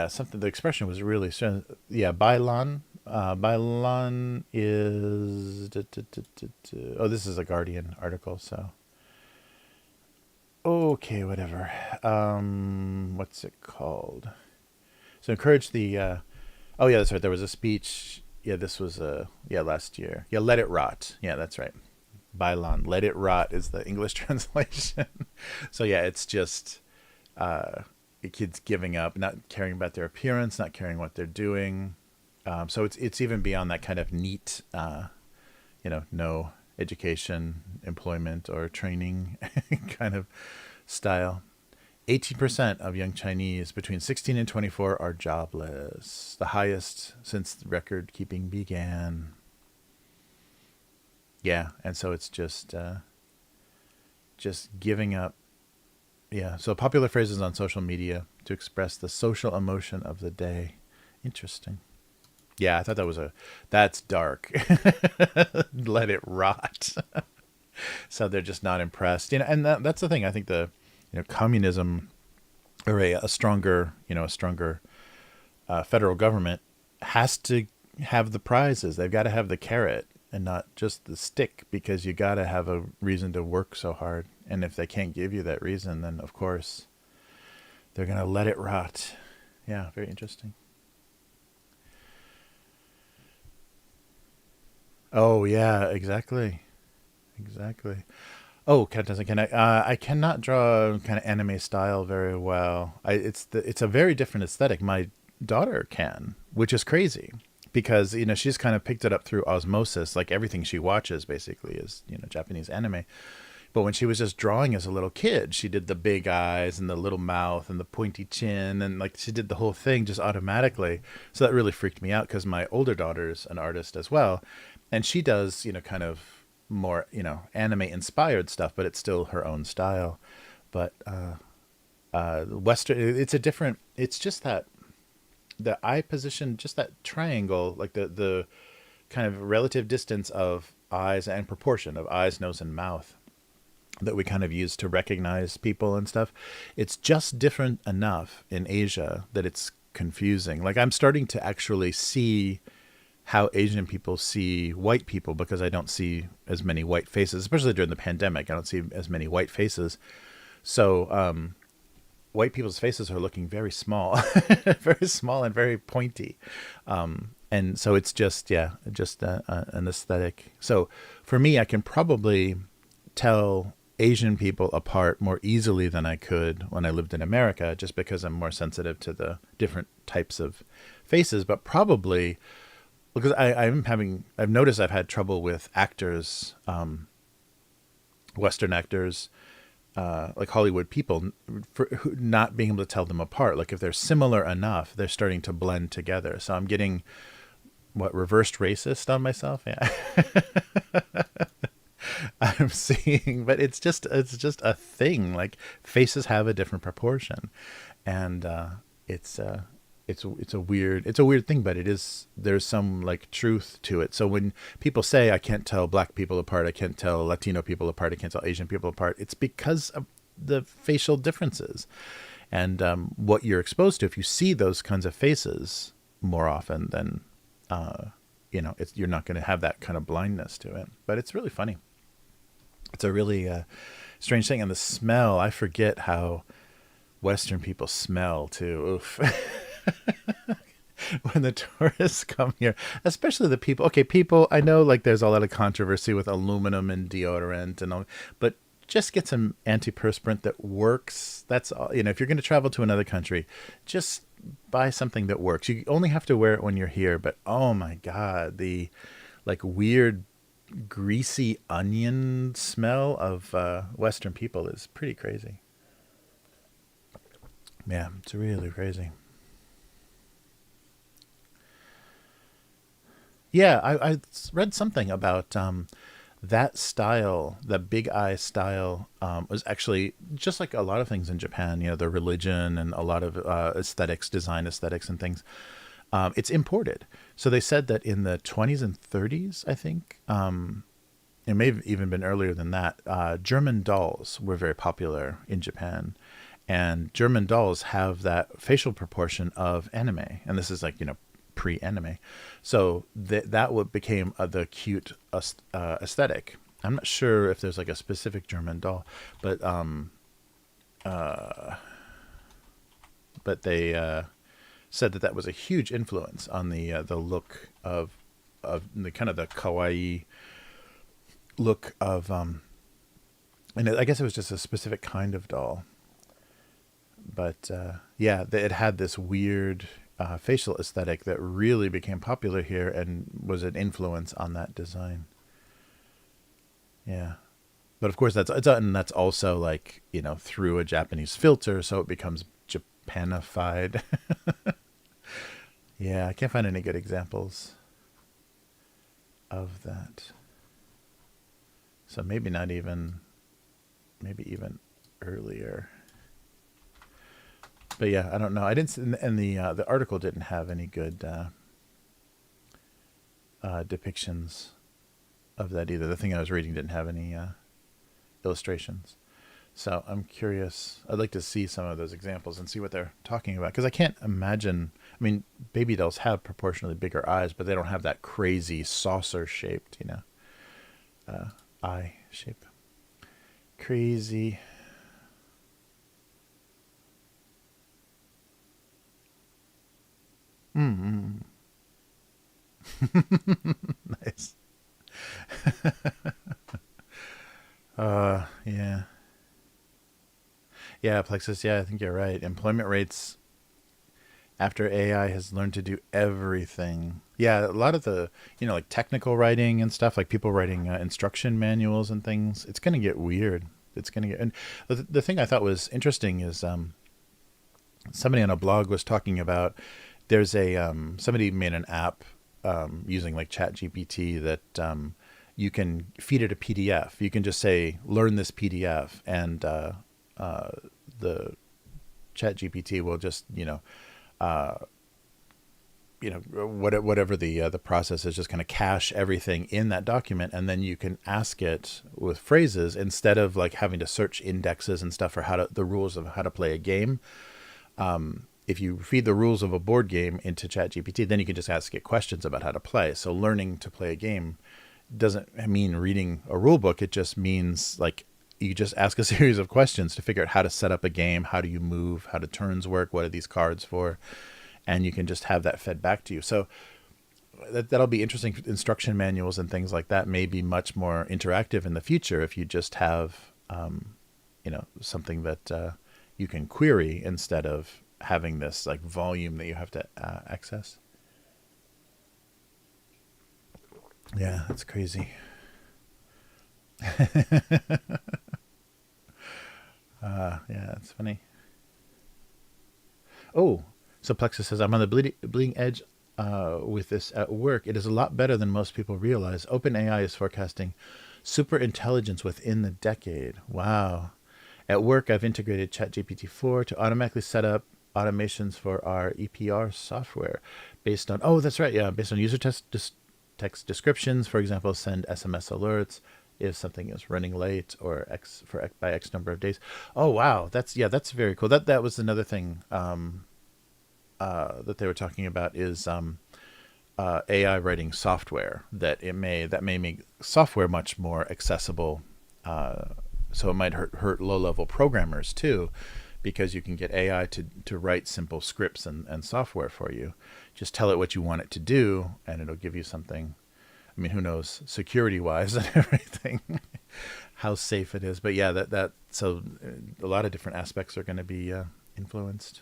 Something. The expression was really strong. Bailan. Bailan is. Oh, this is a Guardian article, so. Okay, whatever. What's it called? So encourage the. Oh yeah, that's right. There was a speech. Yeah, this was last year. Yeah, let it rot. Yeah, that's right. Bailan, let it rot is the English translation. So yeah, it's just kids giving up, not caring about their appearance, not caring what they're doing. So it's even beyond that kind of neat, no education, employment, or training kind of style. 18% of young Chinese between 16 and 24 are jobless, the highest since record keeping began. Yeah, and so it's just giving up. Yeah, so popular phrases on social media to express the social emotion of the day. Interesting. Yeah, I thought that's dark. Let it rot. So they're just not impressed. And that's the thing. I think communism or a stronger federal government has to have the prizes. They've got to have the carrot and not just the stick, because you got to have a reason to work so hard. And if they can't give you that reason, then of course they're going to let it rot. Yeah, very interesting. Oh yeah, exactly. Oh, can I? I cannot draw kind of anime style very well. It's a very different aesthetic. My daughter can, which is crazy because she's kind of picked it up through osmosis. Like everything she watches basically is Japanese anime. But when she was just drawing as a little kid, she did the big eyes and the little mouth and the pointy chin, and like she did the whole thing just automatically. So that really freaked me out because my older daughter's an artist as well, and she does kind of more anime inspired stuff, but it's still her own style. But Western, it's just that the eye position, just that triangle, like the kind of relative distance of eyes and proportion of eyes, nose, and mouth that we kind of use to recognize people and stuff. It's just different enough in Asia that it's confusing. Like, I'm starting to actually see how Asian people see white people, because I don't see as many white faces, especially during the pandemic. I don't see as many white faces. So white people's faces are looking very small, very small and very pointy. And so it's just, an aesthetic. So for me, I can probably tell Asian people apart more easily than I could when I lived in America, just because I'm more sensitive to the different types of faces. But probably because I've noticed I've had trouble with actors, Western actors, like Hollywood people, for not being able to tell them apart. Like, if they're similar enough, they're starting to blend together. So I'm getting reversed racist on myself. Yeah. I'm seeing, but it's just a thing. Like, faces have a different proportion, and it's a weird thing, but there's some like truth to it. So when people say I can't tell black people apart, I can't tell Latino people apart, I can't tell Asian people apart, it's because of the facial differences, and what you're exposed to. If you see those kinds of faces more often, then you're not going to have that kind of blindness to it. But it's really funny. It's a really strange thing. And the smell, I forget how Western people smell too. Oof. When the tourists come here, especially the people. Okay, people, I know like there's a lot of controversy with aluminum and deodorant and all, but just get some antiperspirant that works. That's all. If you're going to travel to another country, just buy something that works. You only have to wear it when you're here, but oh my God, the like weird greasy onion smell of Western people is pretty crazy. Yeah, it's really crazy. Yeah, I read something about that style, the big eye style, was actually just like a lot of things in Japan, the religion and a lot of aesthetics, design aesthetics and things. It's imported. So they said that in the 20s and 30s, I think, it may have even been earlier than that, German dolls were very popular in Japan. And German dolls have that facial proportion of anime. And this is like, pre-anime. So that what became the cute aesthetic. I'm not sure if there's like a specific German doll, but they said that was a huge influence on the look of the kind of the kawaii look of and I guess it was just a specific kind of doll. But it had this weird facial aesthetic that really became popular here and was an influence on that design. Yeah, but of course that's also like through a Japanese filter, so it becomes Japanified. Yeah, I can't find any good examples of that. So maybe even earlier. But yeah, I don't know. I didn't, and the article didn't have any good depictions of that either. The thing I was reading didn't have any illustrations. So I'm curious. I'd like to see some of those examples and see what they're talking about, because I can't imagine. I mean, baby dolls have proportionally bigger eyes, but they don't have that crazy saucer shaped, eye shape. Crazy. Mm-hmm. Nice. Yeah. Yeah, Plexus, yeah, I think you're right. Employment rates after AI has learned to do everything. Yeah, a lot of the, like technical writing and stuff, like people writing instruction manuals and things, it's going to get weird. It's going to get, and the thing I thought was interesting is somebody on a blog was talking about, there's somebody made an app using like ChatGPT that you can feed it a PDF. You can just say, learn this PDF, and the ChatGPT will just, whatever the process is, just kind of cache everything in that document, and then you can ask it with phrases instead of like having to search indexes and stuff for the rules of how to play a game. if you feed the rules of a board game into ChatGPT, then you can just ask it questions about how to play. So learning to play a game doesn't mean reading a rule book. It just means like you just ask a series of questions to figure out how to set up a game. How do you move? How do turns work? What are these cards for? And you can just have that fed back to you. So that'll be interesting. Instruction manuals and things like that may be much more interactive in the future if you just have, something that you can query instead of having this like volume that you have to access. Yeah, that's crazy. Yeah, it's funny. Oh, so Plexus says, I'm on the bleeding edge with this at work. It is a lot better than most people realize. OpenAI is forecasting super intelligence within the decade. Wow. At work, I've integrated ChatGPT 4 to automatically set up automations for our EPR software based on, oh, that's right. Yeah. Based on user text descriptions, for example, send SMS alerts if something is running late or by X number of days. Oh, wow. That's very cool. That was another thing that they were talking about is AI writing software that may make software much more accessible. So it might hurt low level programmers too, because you can get AI to write simple scripts and software for you. Just tell it what you want it to do, and it'll give you something. I mean, who knows security wise and everything, how safe it is. But yeah, so a lot of different aspects are going to be influenced.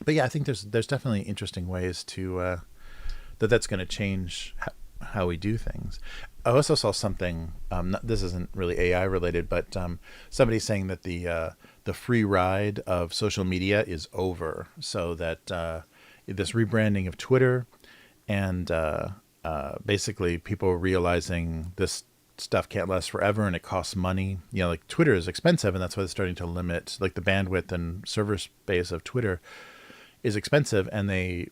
But yeah, I think there's definitely interesting ways to that's going to change how we do things. I also saw something. This isn't really AI related, but somebody saying that the free ride of social media is over. So that this rebranding of Twitter and basically people realizing this stuff can't last forever and it costs money. Like Twitter is expensive, and that's why they're starting to limit like the bandwidth and server space of Twitter is expensive. And they,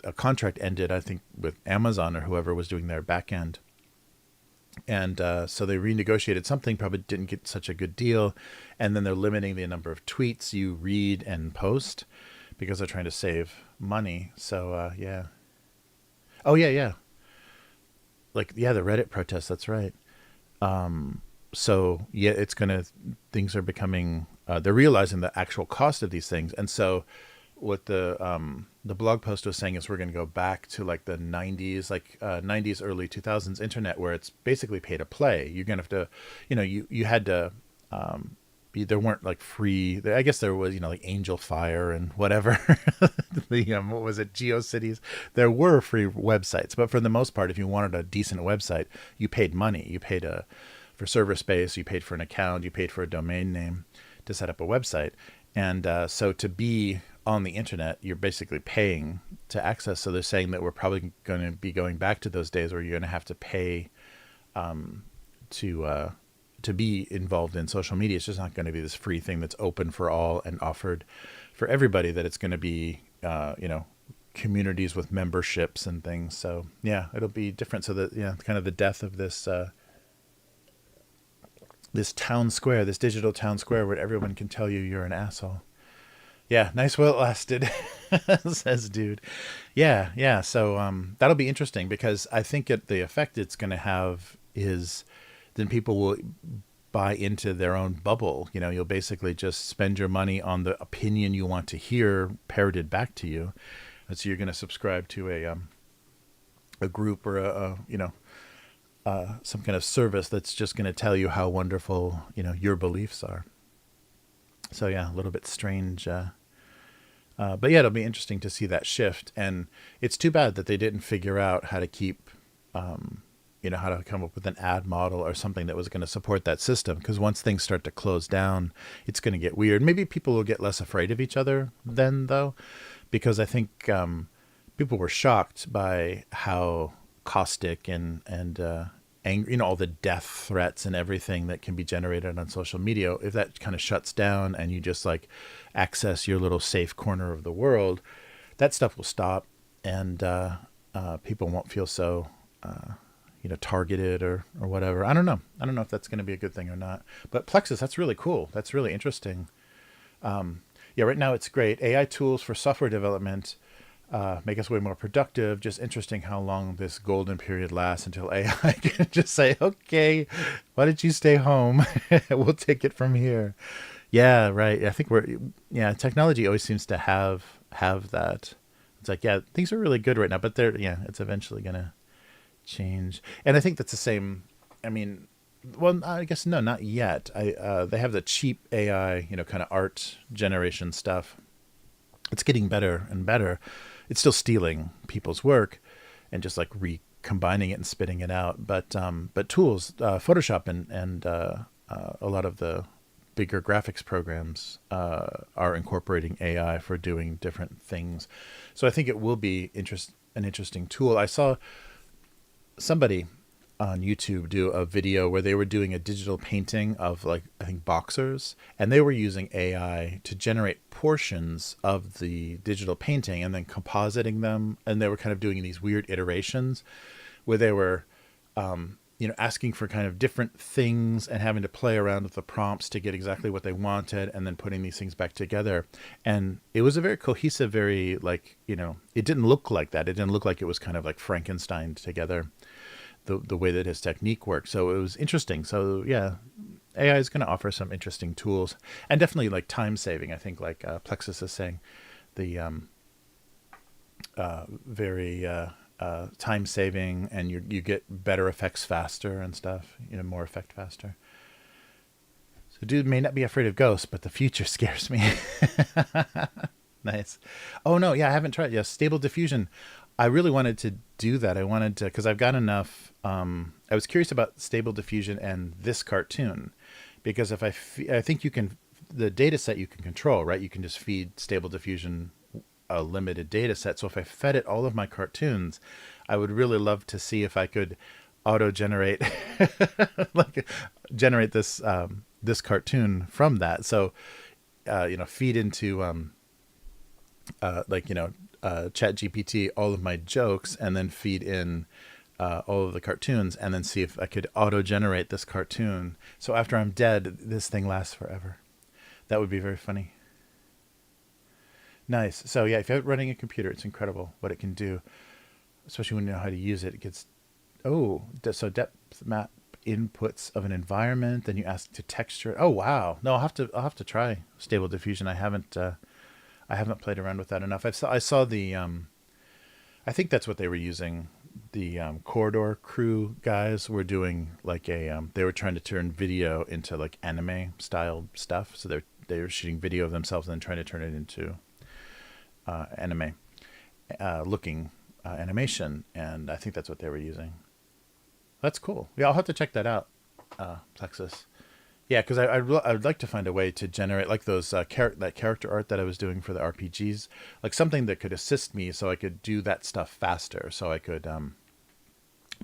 a contract ended, I think, with Amazon or whoever was doing their back end. And so they renegotiated something, probably didn't get such a good deal. And then they're limiting the number of tweets you read and post because they're trying to save money. So, yeah. Oh, yeah, yeah. Like, yeah, the Reddit protests, that's right. So, yeah, things are becoming, they're realizing the actual cost of these things. And so what the blog post was saying is we're going to go back to like the 90s, like 90s, early 2000s internet, where it's basically pay to play. You're going to have to, you had to, there weren't like free, I guess there was, like Angel Fire and whatever, what was it, GeoCities. There were free websites, but for the most part, if you wanted a decent website, you paid money. You paid for server space, you paid for an account, you paid for a domain name to set up a website. And so to be on the internet, you're basically paying to access. So they're saying that we're probably going to be going back to those days where you're going to have to pay to be involved in social media. It's just not going to be this free thing that's open for all and offered for everybody. That it's going to be, communities with memberships and things. So yeah, it'll be different. So that, kind of the death of this this town square, this digital town square where everyone can tell you you're an asshole. Yeah, nice while it lasted, says dude. Yeah, yeah. So that'll be interesting because I think the effect it's going to have is then people will buy into their own bubble. You'll basically just spend your money on the opinion you want to hear parroted back to you. And so you're going to subscribe to a group or some kind of service that's just going to tell you how wonderful, your beliefs are. So yeah, a little bit strange. But yeah, it'll be interesting to see that shift. And it's too bad that they didn't figure out how to keep, how to come up with an ad model or something that was going to support that system. Because once things start to close down, it's going to get weird. Maybe people will get less afraid of each other then, though, because I think people were shocked by how caustic and angry, all the death threats and everything that can be generated on social media. If that kind of shuts down and you just like access your little safe corner of the world, that stuff will stop, and people won't feel so targeted or whatever. I don't know if that's going to be a good thing or not. But Plexus, that's really cool. That's really interesting. Yeah, right now it's great. AI tools for software development make us way more productive. Just interesting how long this golden period lasts until AI can just say, okay, why don't you stay home? We'll take it from here. Yeah, right. I think yeah, technology always seems to have that. It's like, yeah, things are really good right now, but yeah, it's eventually going to change. And I think that's the same. I mean, well, I guess no, not yet. They have the cheap AI, kind of art generation stuff. It's getting better and better. It's still stealing people's work and just like recombining it and spitting it out. But tools, Photoshop and a lot of the bigger graphics programs are incorporating AI for doing different things. So I think it will be an interesting tool. I saw somebody on YouTube do a video where they were doing a digital painting of, like, I think boxers, and they were using AI to generate portions of the digital painting and then compositing them, and they were kind of doing these weird iterations where they were asking for kind of different things and having to play around with the prompts to get exactly what they wanted, and then putting these things back together. And it was a very cohesive, very, like, it didn't look like that. It didn't look like it was kind of like Frankenstein together, the way that his technique worked. So it was interesting. So yeah, AI is going to offer some interesting tools, and definitely like time saving. I think, like Plexus is saying, the very time saving, and you get better effects faster and stuff, more effect faster. So dude may not be afraid of ghosts, but the future scares me. Nice. Oh no, yeah, I haven't tried. Yeah, Stable Diffusion. I really wanted to do that. I wanted to, because I've got enough. I was curious about Stable Diffusion and this cartoon, because if I think you can, the data set you can control, right? You can just feed Stable Diffusion a limited data set. So if I fed it all of my cartoons, I would really love to see if I could auto generate, like, generate this cartoon from that. So, feed into Chat GPT all of my jokes, and then feed in all of the cartoons, and then see if I could auto generate this cartoon. So after I'm dead, this thing lasts forever. That would be very funny. Nice. So yeah, if you're running a computer, it's incredible what it can do, especially when you know how to use it. It gets, so depth map inputs of an environment, then you ask to texture. Oh wow. No, I'll have to try Stable Diffusion. I haven't played around with that enough. I saw the I think that's what they were using. The Corridor Crew guys were doing like they were trying to turn video into like anime style stuff. So they were shooting video of themselves and then trying to turn it into anime looking animation, and I think that's what they were using. That's cool. Yeah, I'll have to check that out, Plexus. Yeah, because I'd like to find a way to generate like those that character art that I was doing for the RPGs, like something that could assist me so I could do that stuff faster. So I could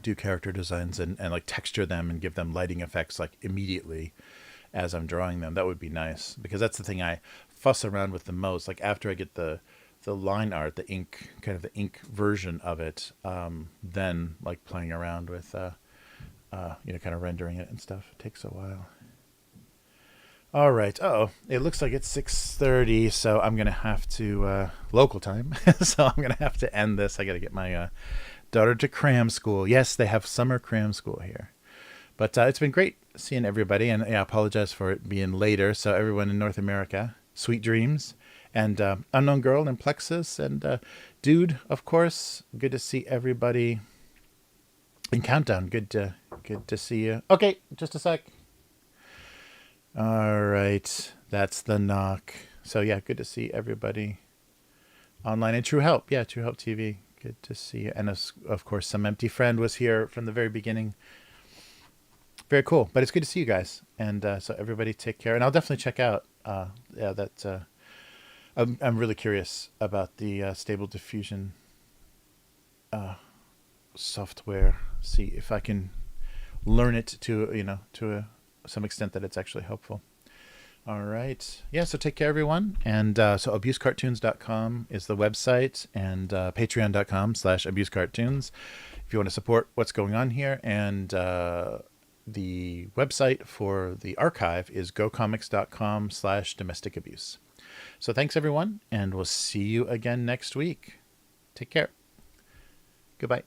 do character designs and like texture them and give them lighting effects like immediately as I'm drawing them. That would be nice, because that's the thing I fuss around with the most. Like after I get the line art, the ink, kind of the ink version of it, then like playing around with kind of rendering it and stuff. It takes a while. All right. Oh, it looks like it's 6:30, so I'm gonna have to local time. So I'm gonna have to end this. I gotta get my daughter to cram school. Yes, they have summer cram school here. But it's been great seeing everybody, and I apologize for it being later. So everyone in North America, sweet dreams, and Unknown Girl and Plexus, and Dude, of course. Good to see everybody in Countdown. Good to see you. Okay, just a sec. All right, that's the knock. So yeah, good to see everybody online. And True Help, yeah, True Help TV. Good to see you. And of course, Some Empty Friend was here from the very beginning. Very cool. But it's good to see you guys. And so everybody take care. And I'll definitely check out. I'm really curious about the Stable Diffusion software. See if I can learn it to some extent that it's actually helpful. All right. Yeah, so take care, everyone. And so abusecartoons.com is the website, and patreon.com/abusecartoons if you want to support what's going on here. And the website for the archive is gocomics.com/domestic abuse. So So thanks, everyone, and we'll see you again next week. Take care. Goodbye.